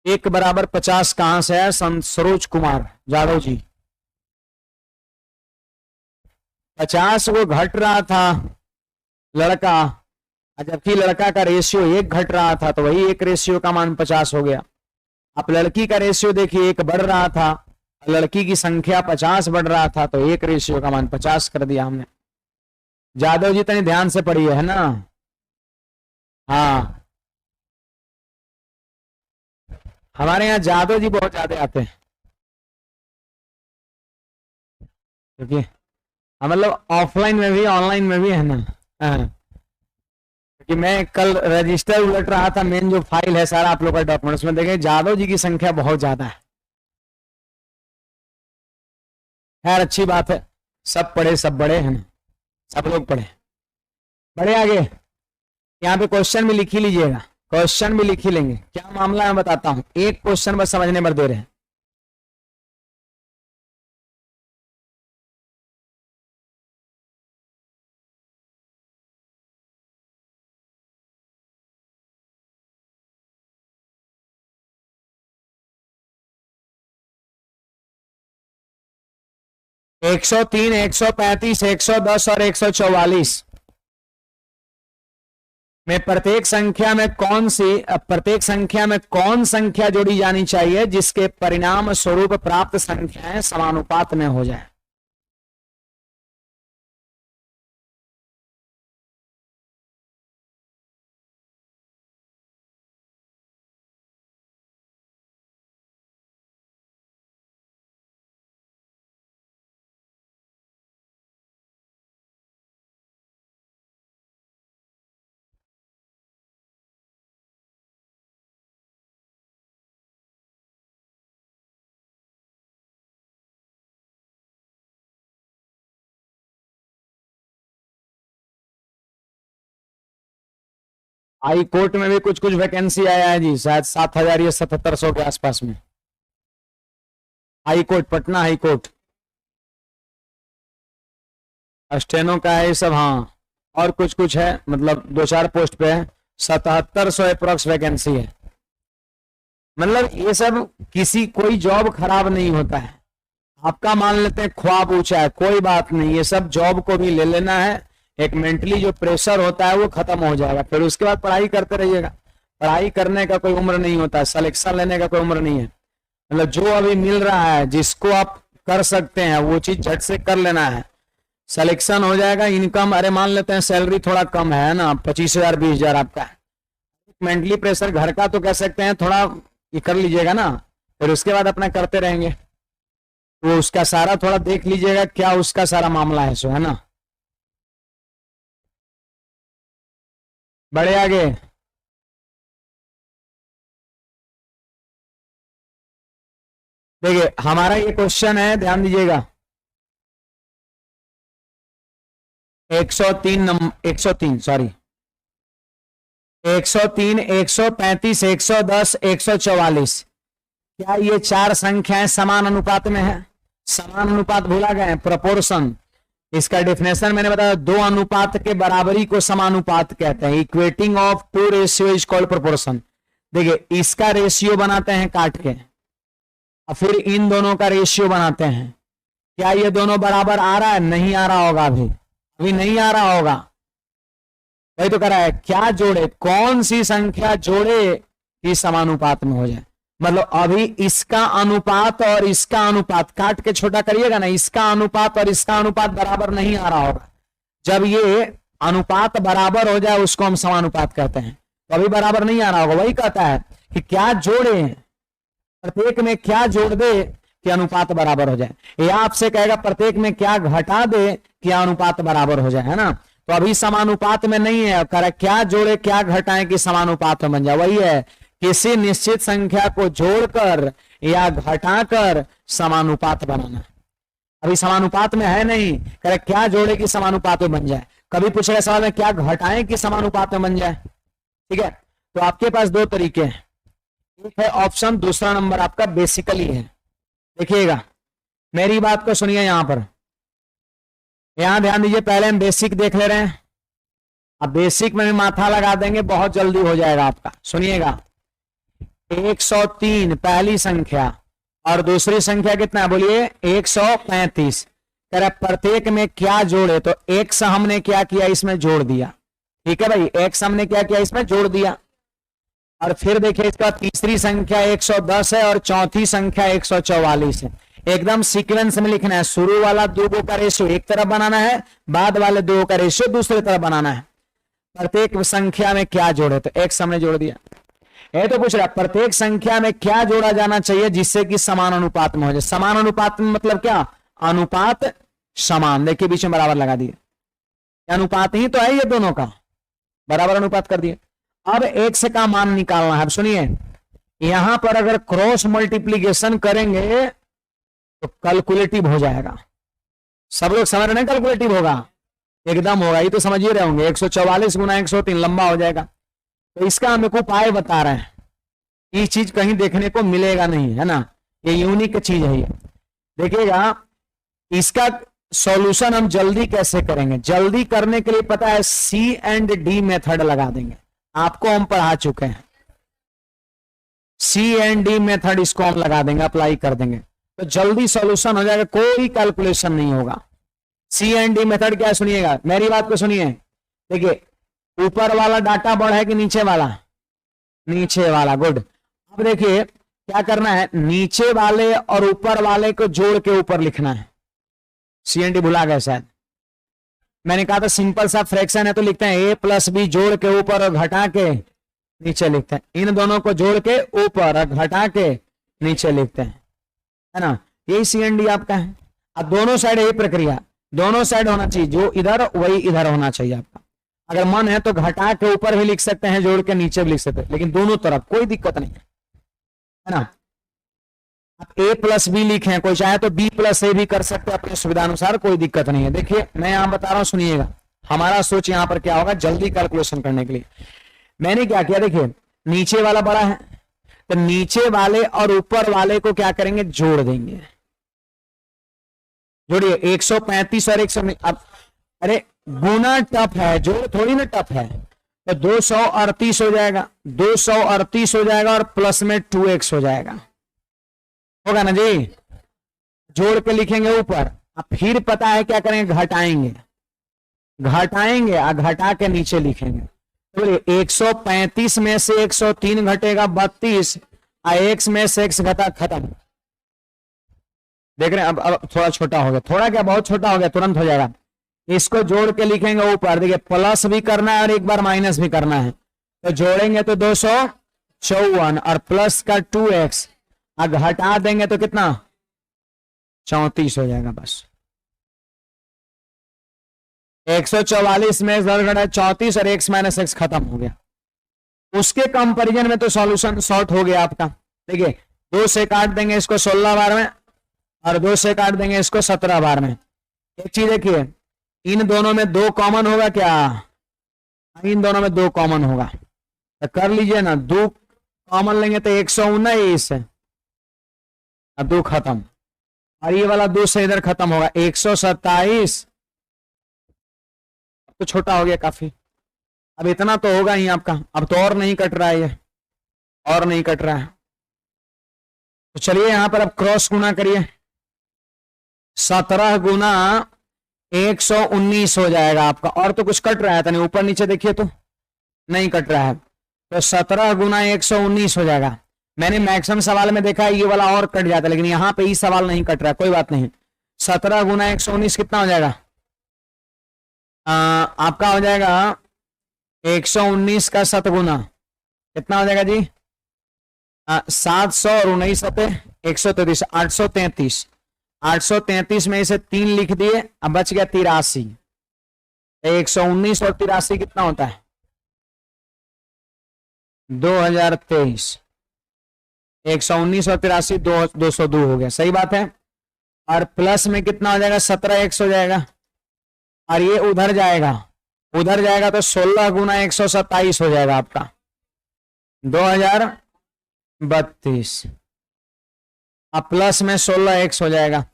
एक बराबर 50 कहां से है? संत सरोज कुमार जादव जी। 50 वो घट रहा था लड़का, जबकि लड़का का रेशियो 1 घट रहा था, तो वही 1 रेशियो का मान 50 हो गया। अब लड़की का रेशियो देखिए 1 बढ़ रहा था, लड़की की संख्या 50 बढ़ रहा था, तो 1 रेशियो का मान 50 कर दिया हमने। जादव जी तनी ध्यान से पढ़िए, है ना। हाँ, हमारे यहाँ जादव जी बहुत ज्यादा आते हैं, क्योंकि मतलब ऑफलाइन में भी ऑनलाइन में भी, है ना। हाँ, क्योंकि मैं कल रजिस्टर उलट रहा था, मेन जो फाइल है सारा आप लोग का डॉक्यूमेंट्स में, देखें जादव जी की संख्या बहुत ज्यादा है। खैर अच्छी बात है, सब पढ़े सब बड़े, है ना, सब लोग पढ़े बड़े। आगे यहाँ पे क्वेश्चन भी लिख ही लीजिएगा, क्वेश्चन भी लिख ही लेंगे। क्या मामला है बताता हूं, एक क्वेश्चन बस समझने पर दे रहे हैं। एक 103, 135, 110 और 144 में प्रत्येक संख्या में कौन संख्या जोड़ी जानी चाहिए जिसके परिणाम स्वरूप प्राप्त संख्याएं समानुपात में हो जाए। हाई कोर्ट में भी कुछ कुछ वैकेंसी आया है जी, शायद 7,000 या 7,700 के आसपास में। High court, Patna high court, steno का है ये सब। हाँ, और कुछ कुछ है, मतलब 2-4 पोस्ट पे है। 7,700 अप्रोक्स वैकेंसी है। मतलब ये सब किसी कोई जॉब खराब नहीं होता है। आपका मान लेते हैं ख्वाब ऊंचा है, कोई बात नहीं, ये सब जॉब को भी ले लेना है। एक मेंटली जो प्रेशर होता है वो खत्म हो जाएगा, फिर उसके बाद पढ़ाई करते रहिएगा। पढ़ाई करने का कोई उम्र नहीं होता, सिलेक्शन लेने का कोई उम्र नहीं है। मतलब जो अभी मिल रहा है, जिसको आप कर सकते हैं वो चीज झट से कर लेना है, सिलेक्शन हो जाएगा। इनकम, अरे मान लेते हैं सैलरी थोड़ा कम है ना, 25,000 20,000 आपका है, मेंटली प्रेशर घर का तो कह सकते हैं थोड़ा ये कर लीजिएगा ना, फिर उसके बाद अपना करते रहेंगे। वो उसका सारा थोड़ा देख लीजिएगा क्या उसका सारा मामला है, सो है ना। बड़े आगे, देखिए हमारा ये क्वेश्चन है, ध्यान दीजिएगा। 103 सॉरी, 103, 135, 110, 144, क्या ये 4 संख्याएं समान अनुपात में है? समान अनुपात भूला गए, प्रोपोर्शन। इसका डेफिनेशन मैंने बताया, 2 अनुपात के बराबरी को समानुपात कहते हैं। Equating of 2 ratio is called proportion. देखिए इसका रेशियो बनाते हैं काट के, और फिर इन दोनों का रेशियो बनाते हैं। क्या ये दोनों बराबर आ रहा है? नहीं आ रहा होगा, अभी नहीं आ रहा होगा। वही तो कह रहा है, क्या जोड़े, कौन सी संख्या जोड़े कि समानुपात में हो जाए। मतलब अभी इसका अनुपात और इसका अनुपात काट के छोटा करिएगा ना, इसका अनुपात और इसका अनुपात बराबर नहीं आ रहा होगा। जब ये अनुपात बराबर हो जाए उसको हम समानुपात कहते हैं। तो अभी बराबर नहीं आ रहा होगा, वही कहता है कि क्या जोड़े, प्रत्येक में क्या जोड़ दे कि अनुपात बराबर हो जाए, या आपसे कहेगा प्रत्येक में क्या घटा दे कि अनुपात बराबर हो जाए, है ना। तो अभी समानुपात में नहीं है, क्या जोड़े क्या घटाएं कि समानुपात में बन जाए, वही है किसी निश्चित संख्या को जोड़कर या घटाकर समानुपात बनाना। अभी समानुपात में है नहीं, कह क्या जोड़े कि समानुपात में बन जाए। कभी पूछेगा सवाल में क्या घटाएं कि समानुपात में बन जाए, ठीक है। तो आपके पास दो तरीके हैं, एक है ऑप्शन, दूसरा नंबर आपका बेसिकली है। देखिएगा मेरी बात को सुनिए, यहां पर यहां ध्यान दीजिए, पहले हम बेसिक देख ले रहे हैं, अब बेसिक में भी माथा लगा देंगे, बहुत जल्दी हो जाएगा आपका। सुनिएगा 103 पहली संख्या और दूसरी संख्या कितना है बोलिए 135। कह रहा प्रत्येक में क्या जोड़े, तो एक्स हमने क्या किया इसमें जोड़ दिया, ठीक है भाई, एक्स हमने क्या किया इसमें जोड़ दिया। और फिर देखिए इसका तीसरी संख्या 110 है और चौथी संख्या 144 है। एकदम सीक्वेंस में लिखना है, शुरू वाला दो का रेशियो एक तरफ बनाना है, बाद वाले दो का रेशियो दूसरी तरफ बनाना है। प्रत्येक संख्या में क्या जोड़े, तो एक्स हमने जोड़ दिया। ये तो पूछ रहा प्रत्येक संख्या में क्या जोड़ा जाना चाहिए जिससे कि समान अनुपात में हो जाए। समान अनुपात में मतलब क्या, अनुपात समान, देखिए बीच में बराबर लगा दिए, अनुपात ही तो है ये दोनों का, बराबर अनुपात कर दिए। अब एक्स का मान निकालना है। अब सुनिए यहां पर अगर क्रॉस मल्टीप्लीकेशन करेंगे तो कैलकुलेटिव हो जाएगा। सब लोग समझ रहे हैं कैलकुलेटिव होगा, एकदम होगा, ये तो समझ ही रहे होंगे। 144 गुना 103 लंबा हो जाएगा। तो इसका हम एक उपाय बता रहे हैं, ये चीज कहीं देखने को मिलेगा नहीं, है ना, ये यूनिक चीज है ये। देखिएगा इसका सॉल्यूशन हम जल्दी कैसे करेंगे, जल्दी करने के लिए पता है C&D मेथड लगा देंगे, आपको हम पढ़ा चुके हैं। C&D मेथड इसको हम लगा देंगे, अप्लाई कर देंगे तो जल्दी सॉल्यूशन हो जाएगा, कोई कैलकुलेशन नहीं होगा। C&D मेथड क्या है सुनिएगा, मेरी बात को सुनिए। देखिए ऊपर वाला डाटा बड़ा है कि नीचे वाला, नीचे वाला, गुड। अब देखिए क्या करना है, नीचे वाले और ऊपर वाले को जोड़ के ऊपर लिखना है। C&D भुला गए शायद, मैंने कहा था सिंपल सा फ्रैक्शन है तो लिखते हैं a प्लस बी जोड़ के ऊपर और घटा के नीचे लिखते हैं, इन दोनों को जोड़ के ऊपर और घटा के नीचे लिखते हैं, है ना, यही C&D आपका है। अब दोनों साइड यही प्रक्रिया, दोनों साइड होना चाहिए, जो इधर वही इधर होना चाहिए आपका। अगर मन है तो घटा के ऊपर भी लिख सकते हैं, जोड़ के नीचे भी लिख सकते हैं, लेकिन दोनों तरफ कोई दिक्कत नहीं है ना। आप a प्लस बी लिखें, कोई चाहे तो b प्लस ए भी कर सकते हैं अपने सुविधा अनुसार, कोई दिक्कत नहीं है। देखिए मैं यहां बता रहा हूं, सुनिएगा हमारा सोच यहां पर क्या होगा, जल्दी कैलकुलेशन करने के लिए मैंने क्या किया, देखिए नीचे वाला बड़ा है तो नीचे वाले और ऊपर वाले को क्या करेंगे, जोड़ देंगे। जोड़िए 135 और 100, अब अरे गुना टफ है, जोड़ थोड़ी ना टफ है, तो 238 हो जाएगा, 238 हो जाएगा और प्लस में 2x हो जाएगा, होगा ना जी। जोड़ के लिखेंगे ऊपर, अब फिर पता है क्या करेंगे, घटाएंगे, घटाएंगे और घटा के नीचे लिखेंगे। तो 135 में से 103 घटेगा 32, और x में से x घटा, खत्म। देख रहे हैं अब थोड़ा छोटा हो गया, थोड़ा क्या बहुत छोटा हो गया, तुरंत हो जाएगा। इसको जोड़ के लिखेंगे ऊपर, देखिए प्लस भी करना है और एक बार माइनस भी करना है, तो जोड़ेंगे तो 254 और प्लस का 2x, और घटा देंगे तो कितना 34 हो जाएगा बस। 144 में 34 और x माइनस x खत्म हो गया। उसके कंपैरिजन में तो सॉल्यूशन शॉर्ट हो गया आपका। देखिए 2 से काट देंगे इसको 16 बार में और 2 से काट देंगे इसको 17 बार में। एक चीज देखिए, इन दोनों में 2 कॉमन होगा क्या, इन दोनों में 2 कॉमन होगा तो कर लीजिए ना, 2 कॉमन लेंगे तो 119 और 2 खत्म, और ये वाला 2 से इधर खत्म होगा 127, तो छोटा हो गया काफी। अब इतना तो होगा ही आपका, अब तो और नहीं कट रहा है, ये और नहीं कट रहा है। तो चलिए यहां पर अब क्रॉस गुना करिए, 17 गुना 119 हो जाएगा आपका। और तो कुछ कट रहा है था नहीं, ऊपर नीचे देखिए तो नहीं कट रहा है, तो 17 गुना 119 हो जाएगा। मैंने मैक्सिमम सवाल में देखा है ये वाला और कट जाता है, लेकिन यहां पे ये सवाल नहीं कट रहा है, कोई बात नहीं। 17 गुना 119 कितना हो जाएगा, आपका हो जाएगा 119 का 7 गुना कितना हो जाएगा जी, 700 और 19 सते 133, 833, 833 में इसे 3 लिख दिए, अब बच गया 83। 119 और 83 कितना होता है? 2023। 119 और 83 202 हो गया, सही बात है। और प्लस में कितना हो जाएगा? 17x हो जाएगा, और ये उधर जाएगा, उधर जाएगा तो 16 गुना 127 हो जाएगा आपका 2032। अब प्लस में 16x हो जाएगा।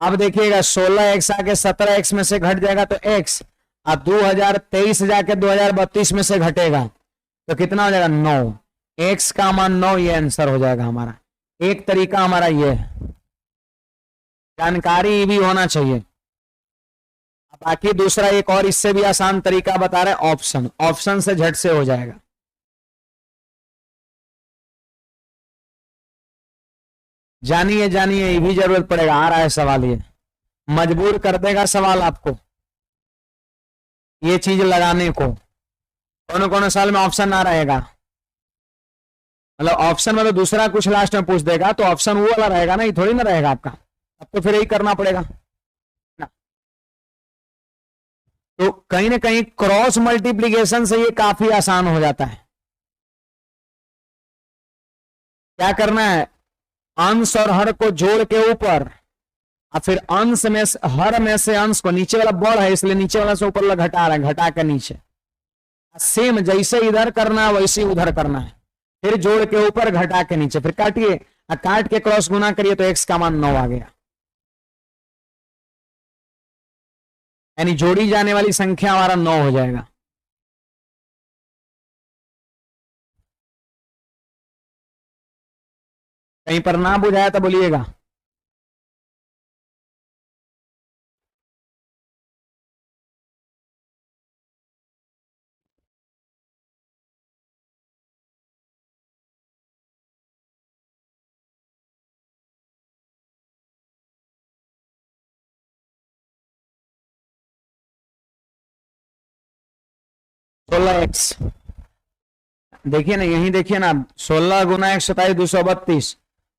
अब देखिएगा 16x आके 17x में से घट जाएगा तो x, अब 2023 जाके 2032 में से घटेगा तो कितना हो जाएगा? 9। x का मान 9, ये आंसर हो जाएगा हमारा। एक तरीका हमारा ये है, जानकारी भी होना चाहिए। बाकी दूसरा एक और इससे भी आसान तरीका बता रहे हैं, ऑप्शन। ऑप्शन से झट से हो जाएगा। जानिए जानिए, ये भी जरूरत पड़ेगा। आ रहा है सवाल, ये मजबूर कर देगा सवाल आपको ये चीज लगाने को। कौन कौन साल में ऑप्शन ना रहेगा, मतलब ऑप्शन मतलब दूसरा कुछ लास्ट में पूछ देगा तो ऑप्शन वो वाला रहेगा ना, ये थोड़ी ना रहेगा आपका। अब तो फिर यही करना पड़ेगा ना। तो कहीं ना कहीं क्रॉस मल्टीप्लीकेशन से ये काफी आसान हो जाता है। क्या करना है? अंश और हर को जोड़ के ऊपर, और फिर अंश में हर में से अंश को, नीचे वाला बढ़ है इसलिए नीचे वाला से ऊपर घटा रहा है, घटा के नीचे। सेम जैसे इधर करना है वैसे उधर करना है, फिर जोड़ के ऊपर घटा के नीचे, फिर काटिए, काट के क्रॉस गुना करिए तो x का मान 9 आ गया। यानी जोड़ी जाने वाली संख्या हमारा 9 हो जाएगा। कहीं पर ना बुझाया तो बोलिएगा। सोलह एक्स, देखिए ना, यही देखिए ना, 16 गुना 127 232,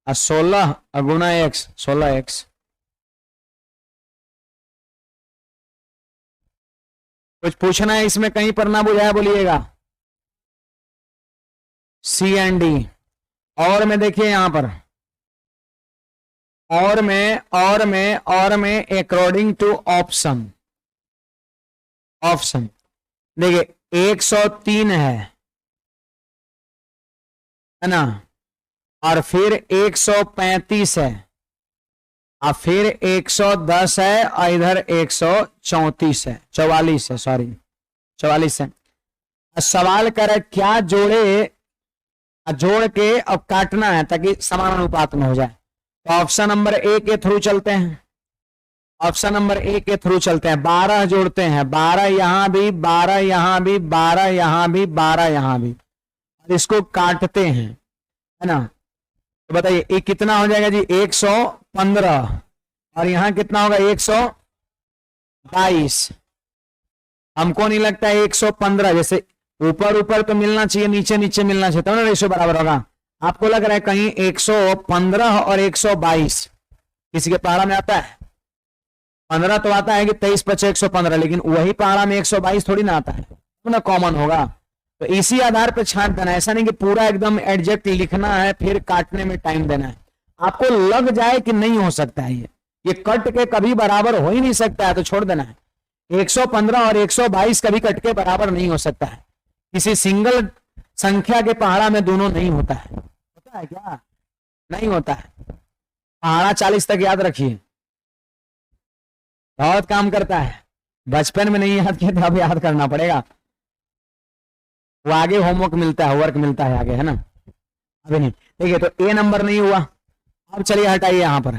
और 16 गुना x 16x। कुछ पूछना है इसमें, कहीं पर ना बुझाया बोलिएगा। सी एंड डी। और में देखिए यहां पर, और में अकॉर्डिंग टू ऑप्शन। ऑप्शन देखिए 103 है ना, और फिर 135 है, और फिर 110 है, और इधर 134 है, 44 है, सॉरी 44 है। सवाल करे क्या जोड़े, जोड़ के अब काटना है ताकि समान अनुपात में हो जाए। तो ऑप्शन नंबर ए के थ्रू चलते हैं, ऑप्शन नंबर ए के थ्रू चलते हैं। 12 जोड़ते हैं, 12 यहां भी, 12 यहां भी, 12 यहां भी, 12 यहां भी, और इसको काटते हैं, है ना। तो बताइए ये कितना हो जाएगा जी? 115, और यहां कितना होगा? 122। हमको नहीं लगता है 115, जैसे ऊपर ऊपर तो मिलना चाहिए, नीचे नीचे मिलना चाहिए, तो ना रेशियो बराबर होगा। आपको लग रहा है कहीं 115 और 122 किसी के पहाड़ा में आता है? 15 तो आता है कि 23 × 5 = 115, लेकिन वही पहाड़ा में 122 थोड़ी ना आता है, तो ना कॉमन होगा। तो इसी आधार पर छांट देना, ऐसा नहीं कि पूरा एकदम एडजेक्ट लिखना है फिर काटने में टाइम देना है। आपको लग जाए कि नहीं हो सकता है ये कट के कभी बराबर हो ही नहीं सकता है तो छोड़ देना है। 115 और 122 कभी कट के बराबर नहीं हो सकता है, किसी सिंगल संख्या के पहाड़ा में दोनों नहीं होता है। होता है क्या? नहीं होता है। पहाड़ा 40 तक याद रखिए, बहुत काम करता है। बचपन में नहीं याद किया तो अब याद करना पड़ेगा, वो आगे होमवर्क मिलता है, वर्क मिलता है आगे, है ना, अभी नहीं। ठीक है, तो ए नंबर नहीं हुआ। अब चलिए हटाइए यहां पर।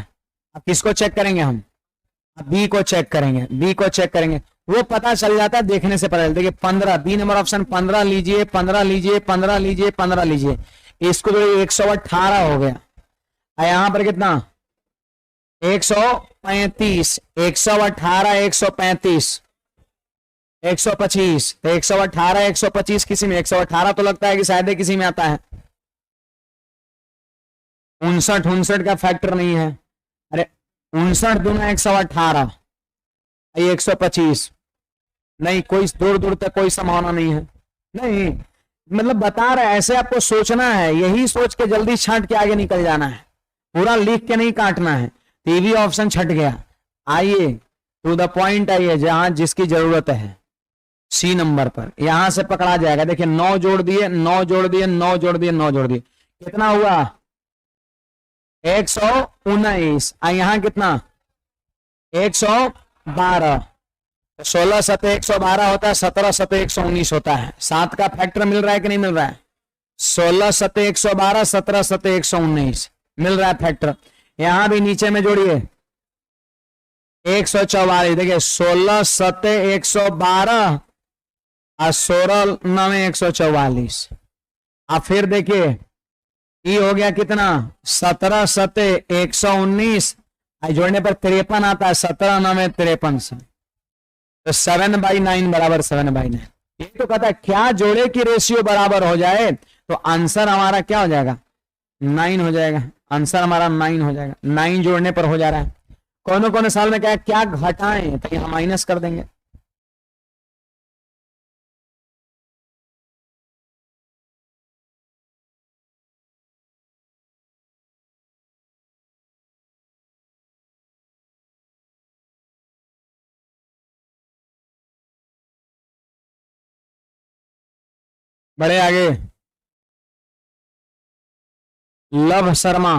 अब किसको चेक करेंगे हम? अब बी को चेक करेंगे, बी को चेक करेंगे, वो पता चल जाता है देखने से पता। देखिए 15, बी नंबर ऑप्शन 15 लीजिए, 15 लीजिए, 15 लीजिए, 15 लीजिए, इसको तो 118 हो गया। यहां पर कितना? 135, 118, 135, 125, 118, 125 किसी में, 118 तो लगता है कि शायद किसी में आता है। 59 59 का फैक्टर नहीं है। अरे 59 दूना 118, 125, नहीं कोई दूर दूर तक कोई संभावना नहीं है। नहीं मतलब बता रहे ऐसे आपको सोचना है, यही सोच के जल्दी छांट के आगे निकल जाना है, पूरा लिख के नहीं काटना है। तो ये भी ऑप्शन छट गया। आइए टू द पॉइंट, आइए जहां जिसकी जरूरत है। सी नंबर पर यहां से पकड़ा जाएगा। देखिए 9 जोड़ दिए, 9 जोड़ दिए, 9 जोड़ दिए, 9 जोड़ दिए, कितना हुआ 119। यहां कितना 112, 16 सतह 112 होता है, 17 सतह 119 होता है। 7 का फैक्टर मिल रहा है कि नहीं मिल रहा है? 16 सतह 112, 17 सतह 119 मिल रहा है फैक्टर। यहां भी नीचे में जोड़िए 144। देखिए 16 सतह 112 और 16 9 144। अब फिर देखिए ये हो गया कितना 17 सतह 119, जोड़ने पर 53 आता है, 17 9 53 से, तो 7/9 बराबर 7/9। ये तो कहता है क्या जोड़े की रेशियो बराबर हो जाए तो आंसर हमारा क्या हो जाएगा 9 हो जाएगा। आंसर हमारा 9 हो जाएगा। 9 जोड़ने पर हो जा रहा है। कौन कौन साल में क्या घटाएं तो यहां माइनस कर देंगे। बड़े आगे लव शर्मा।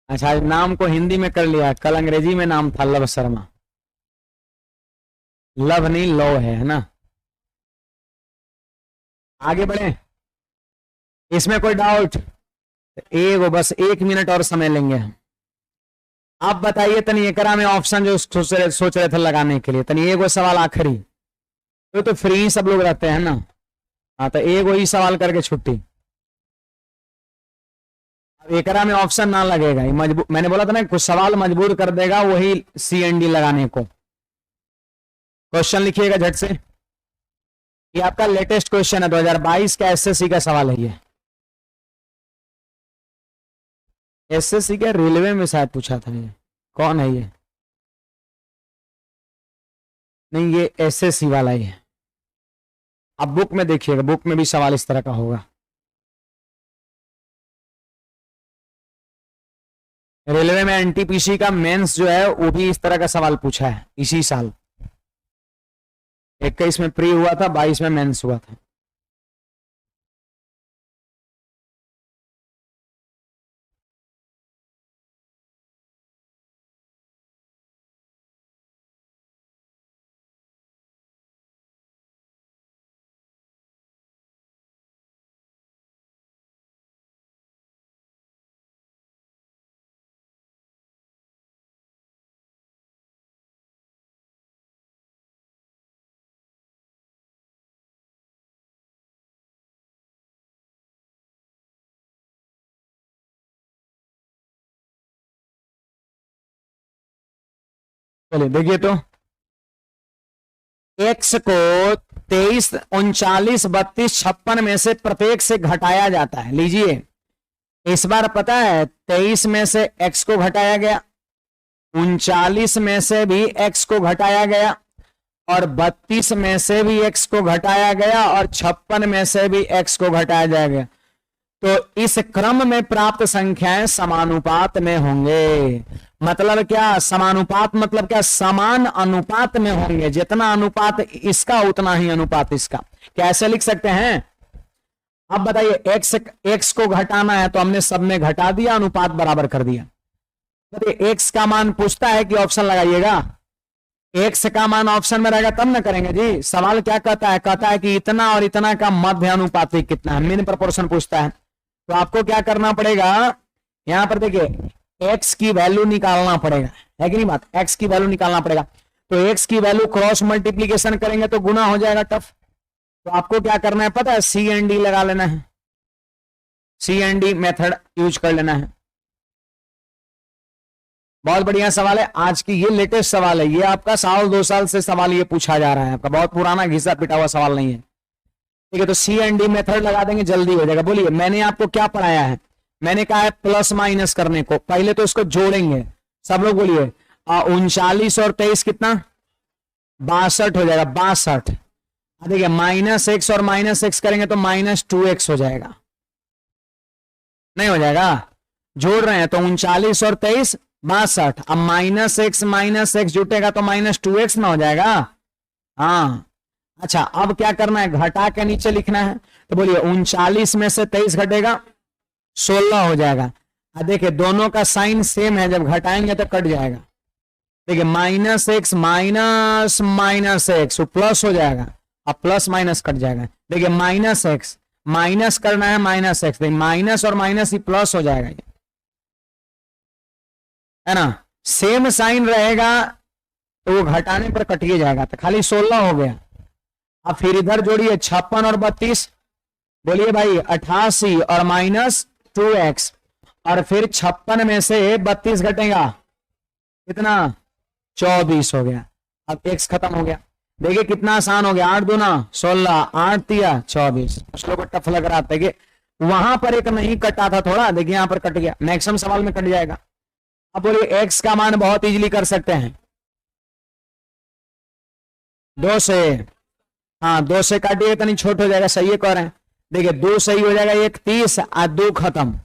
अच्छा नाम को हिंदी में कर लिया, कल अंग्रेजी में नाम था लव शर्मा। लव नहीं लो है ना। आगे बढ़े, इसमें कोई डाउट? एक बस 1 मिनट और समय लेंगे हम। आप बताइए तनी एकरा में ऑप्शन जो सोच रहे थे लगाने के लिए, तनी एक सवाल आखिरी, तो फ्री सब लोग रहते हैं ना। हाँ तो एक वही सवाल करके छुट्टी। एकरा में ऑप्शन ना लगेगा, मजबूर, मैंने बोला था ना कुछ सवाल मजबूर कर देगा वही CND लगाने को। क्वेश्चन लिखिएगा झट से। ये आपका लेटेस्ट क्वेश्चन है, 2022 का SSC का सवाल है। ये SSC के रेलवे में शायद पूछा था। ये कौन है ये? नहीं ये SSC वाला ही है। अब बुक में देखिएगा, बुक में भी सवाल इस तरह का होगा। रेलवे में NTPC का मेंस जो है वो भी इस तरह का सवाल पूछा है इसी साल। 21 में प्री हुआ था, 22 में मेंस हुआ था। चलिए देखिए तो x को 23 39 32 56 में से प्रत्येक से घटाया जाता है। लीजिए इस बार पता है 23 में से x को घटाया गया, 39 में से भी x को घटाया गया, और 32 में से भी x को घटाया गया, और 56 में से भी x को घटाया जाएगा। तो इस क्रम में प्राप्त संख्याएं समानुपात में होंगे। मतलब क्या समानुपात? मतलब क्या समान अनुपात में होंगे। जितना अनुपात इसका उतना ही अनुपात इसका। कैसे लिख सकते हैं? अब बताइए x को घटाना है तो हमने सब में घटा दिया, अनुपात बराबर कर दिया। बताइए x का मान पूछता है कि ऑप्शन लगाइएगा। x का मान ऑप्शन में रहेगा तब ना करेंगे जी। सवाल क्या कहता है? कहता है कि इतना और इतना का मध्य अनुपातिक कितना है, मीन प्रोपोर्शन पूछता है। तो आपको क्या करना पड़ेगा, यहां पर देखिए x की वैल्यू निकालना पड़ेगा, है कि नहीं बात? x की वैल्यू निकालना पड़ेगा। तो x की वैल्यू क्रॉस मल्टीप्लीकेशन करेंगे तो गुना हो जाएगा टफ। तो आपको क्या करना है पता है? CND लगा लेना है, CND मेथड यूज कर लेना है। बहुत बढ़िया सवाल है। आज की ये लेटेस्ट सवाल है, ये आपका 1 साल 2 साल से सवाल ये पूछा जा रहा है, आपका बहुत पुराना घिसा पिटा हुआ सवाल नहीं है। ठीक है, तो सी एंड डी मेथड लगा देंगे, जल्दी हो जाएगा। बोलिए, मैंने आपको क्या पढ़ाया है? मैंने कहा है प्लस माइनस करने को, पहले तो इसको जोड़ेंगे। सब लोग बोलिए, 39 और 23 कितना? 62 हो जाएगा, 62। देखिए -x और -x करेंगे तो -2x हो जाएगा, नहीं हो जाएगा? जोड़ रहे हैं तो 39 और 23 62। अब -x जुटेगा तो -2x ना हो जाएगा। हाँ, अच्छा अब क्या करना है? घटा के नीचे लिखना है। तो बोलिए 39 में से 23 घटेगा 16 हो जाएगा। देखिए दोनों का साइन सेम है, जब घटाएंगे तो कट जाएगा। देखिए -x माइनस x प्लस हो जाएगा, अब प्लस माइनस कट जाएगा। देखिए -x माइनस करना है -x, माइनस और माइनस ही प्लस हो जाएगा, ये है ना? सेम साइन रहेगा तो वो घटाने पर कटिए जाएगा, तो खाली 16 हो गया। अब फिर इधर जोड़िए 56 और 32। बोलिए भाई 88 और -2x, और फिर 56 में से 32 घटेगा कितना? 24 हो गया। अब x खत्म हो गया। देखिए कितना आसान हो गया, 8 दूना 16, 8 तिया 24। कुछ लोगों को टफ लग रहा था कि वहां पर एक नहीं कटा था थोड़ा, देखिए यहां पर कट गया, मैक्सिमम सवाल में कट जाएगा। अब बोलिए x का मान बहुत इजीली कर सकते हैं, 2 से, हाँ 2 से काटिए तो नहीं छोट हो जाएगा, सही है कह रहे हैं। देखिए 2 सही हो जाएगा 1 30, आ 2 खत्म,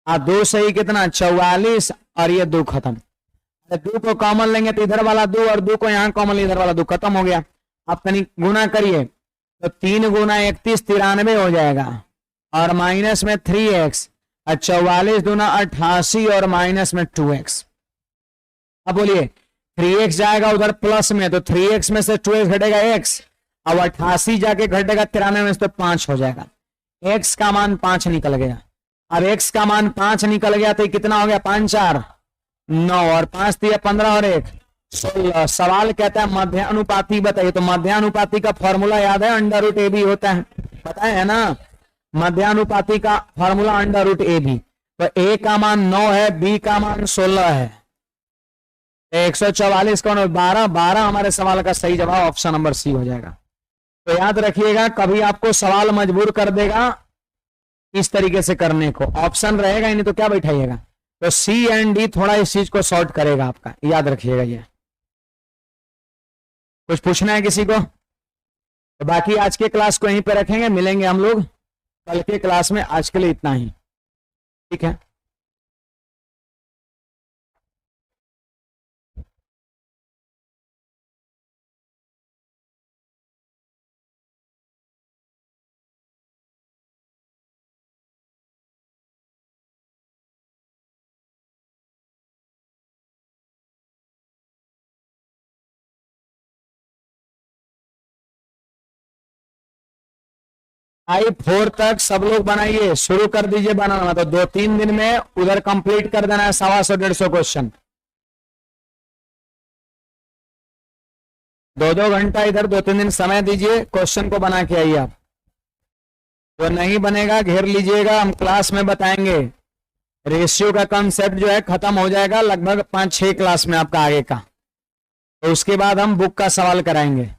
आ 2 सही कितना 44, और ये 2 खत्म। 2 को कॉमन लेंगे तो इधर वाला 2, और 2 को यहां कॉमन ले, इधर वाला 2 खत्म हो गया। अब तनी गुना करिए तो 3 गुना 31 93 हो जाएगा, और माइनस में 3x, और 44 दूना 88, और माइनस में 2x। अब बोलिए 3x जाएगा उधर प्लस में, तो 3x में से 2x घटेगा x, अब 88 जाके घटेगा 93 में से तो 5 हो जाएगा। x का मान 5 निकल गया। अब x का मान 5 निकल गया तो कितना हो गया? 5 4 9, और 5 दिया 15, और 1 16। सवाल कहता है मध्यानुपाती बताइए, तो मध्यानुपाती का फॉर्मूला याद है? √AB होता है, पता है ना? मध्यानुपाती का फॉर्मूला √AB। तो a का मान 9 है, b का मान 16 है, 144 कौन? 12 12 हमारे सवाल का सही जवाब ऑप्शन नंबर सी हो जाएगा। तो याद रखिएगा, कभी आपको सवाल मजबूर कर देगा इस तरीके से करने को, ऑप्शन रहेगा ही नहीं तो क्या बैठाइएगा। तो सी एंड डी थोड़ा इस चीज को सॉर्ट करेगा आपका, याद रखिएगा। ये कुछ पूछना है किसी को? तो बाकी आज के क्लास को यहीं पे रखेंगे, मिलेंगे हम लोग कल के क्लास में। आज के लिए इतना ही, ठीक है? I4 तक सब लोग बनाइए, शुरू कर दीजिए बनाना। तो 2-3 दिन में उधर कंप्लीट कर देना है 125-150 क्वेश्चन। 2-2 घंटा इधर 2-3 दिन समय दीजिए, क्वेश्चन को बना के आइए आप। तो नहीं बनेगा घेर लीजिएगा, हम क्लास में बताएंगे। रेशियो का कंसेप्ट जो है खत्म हो जाएगा लगभग 5-6 क्लास में आपका आगे का, तो उसके बाद हम बुक का सवाल कराएंगे।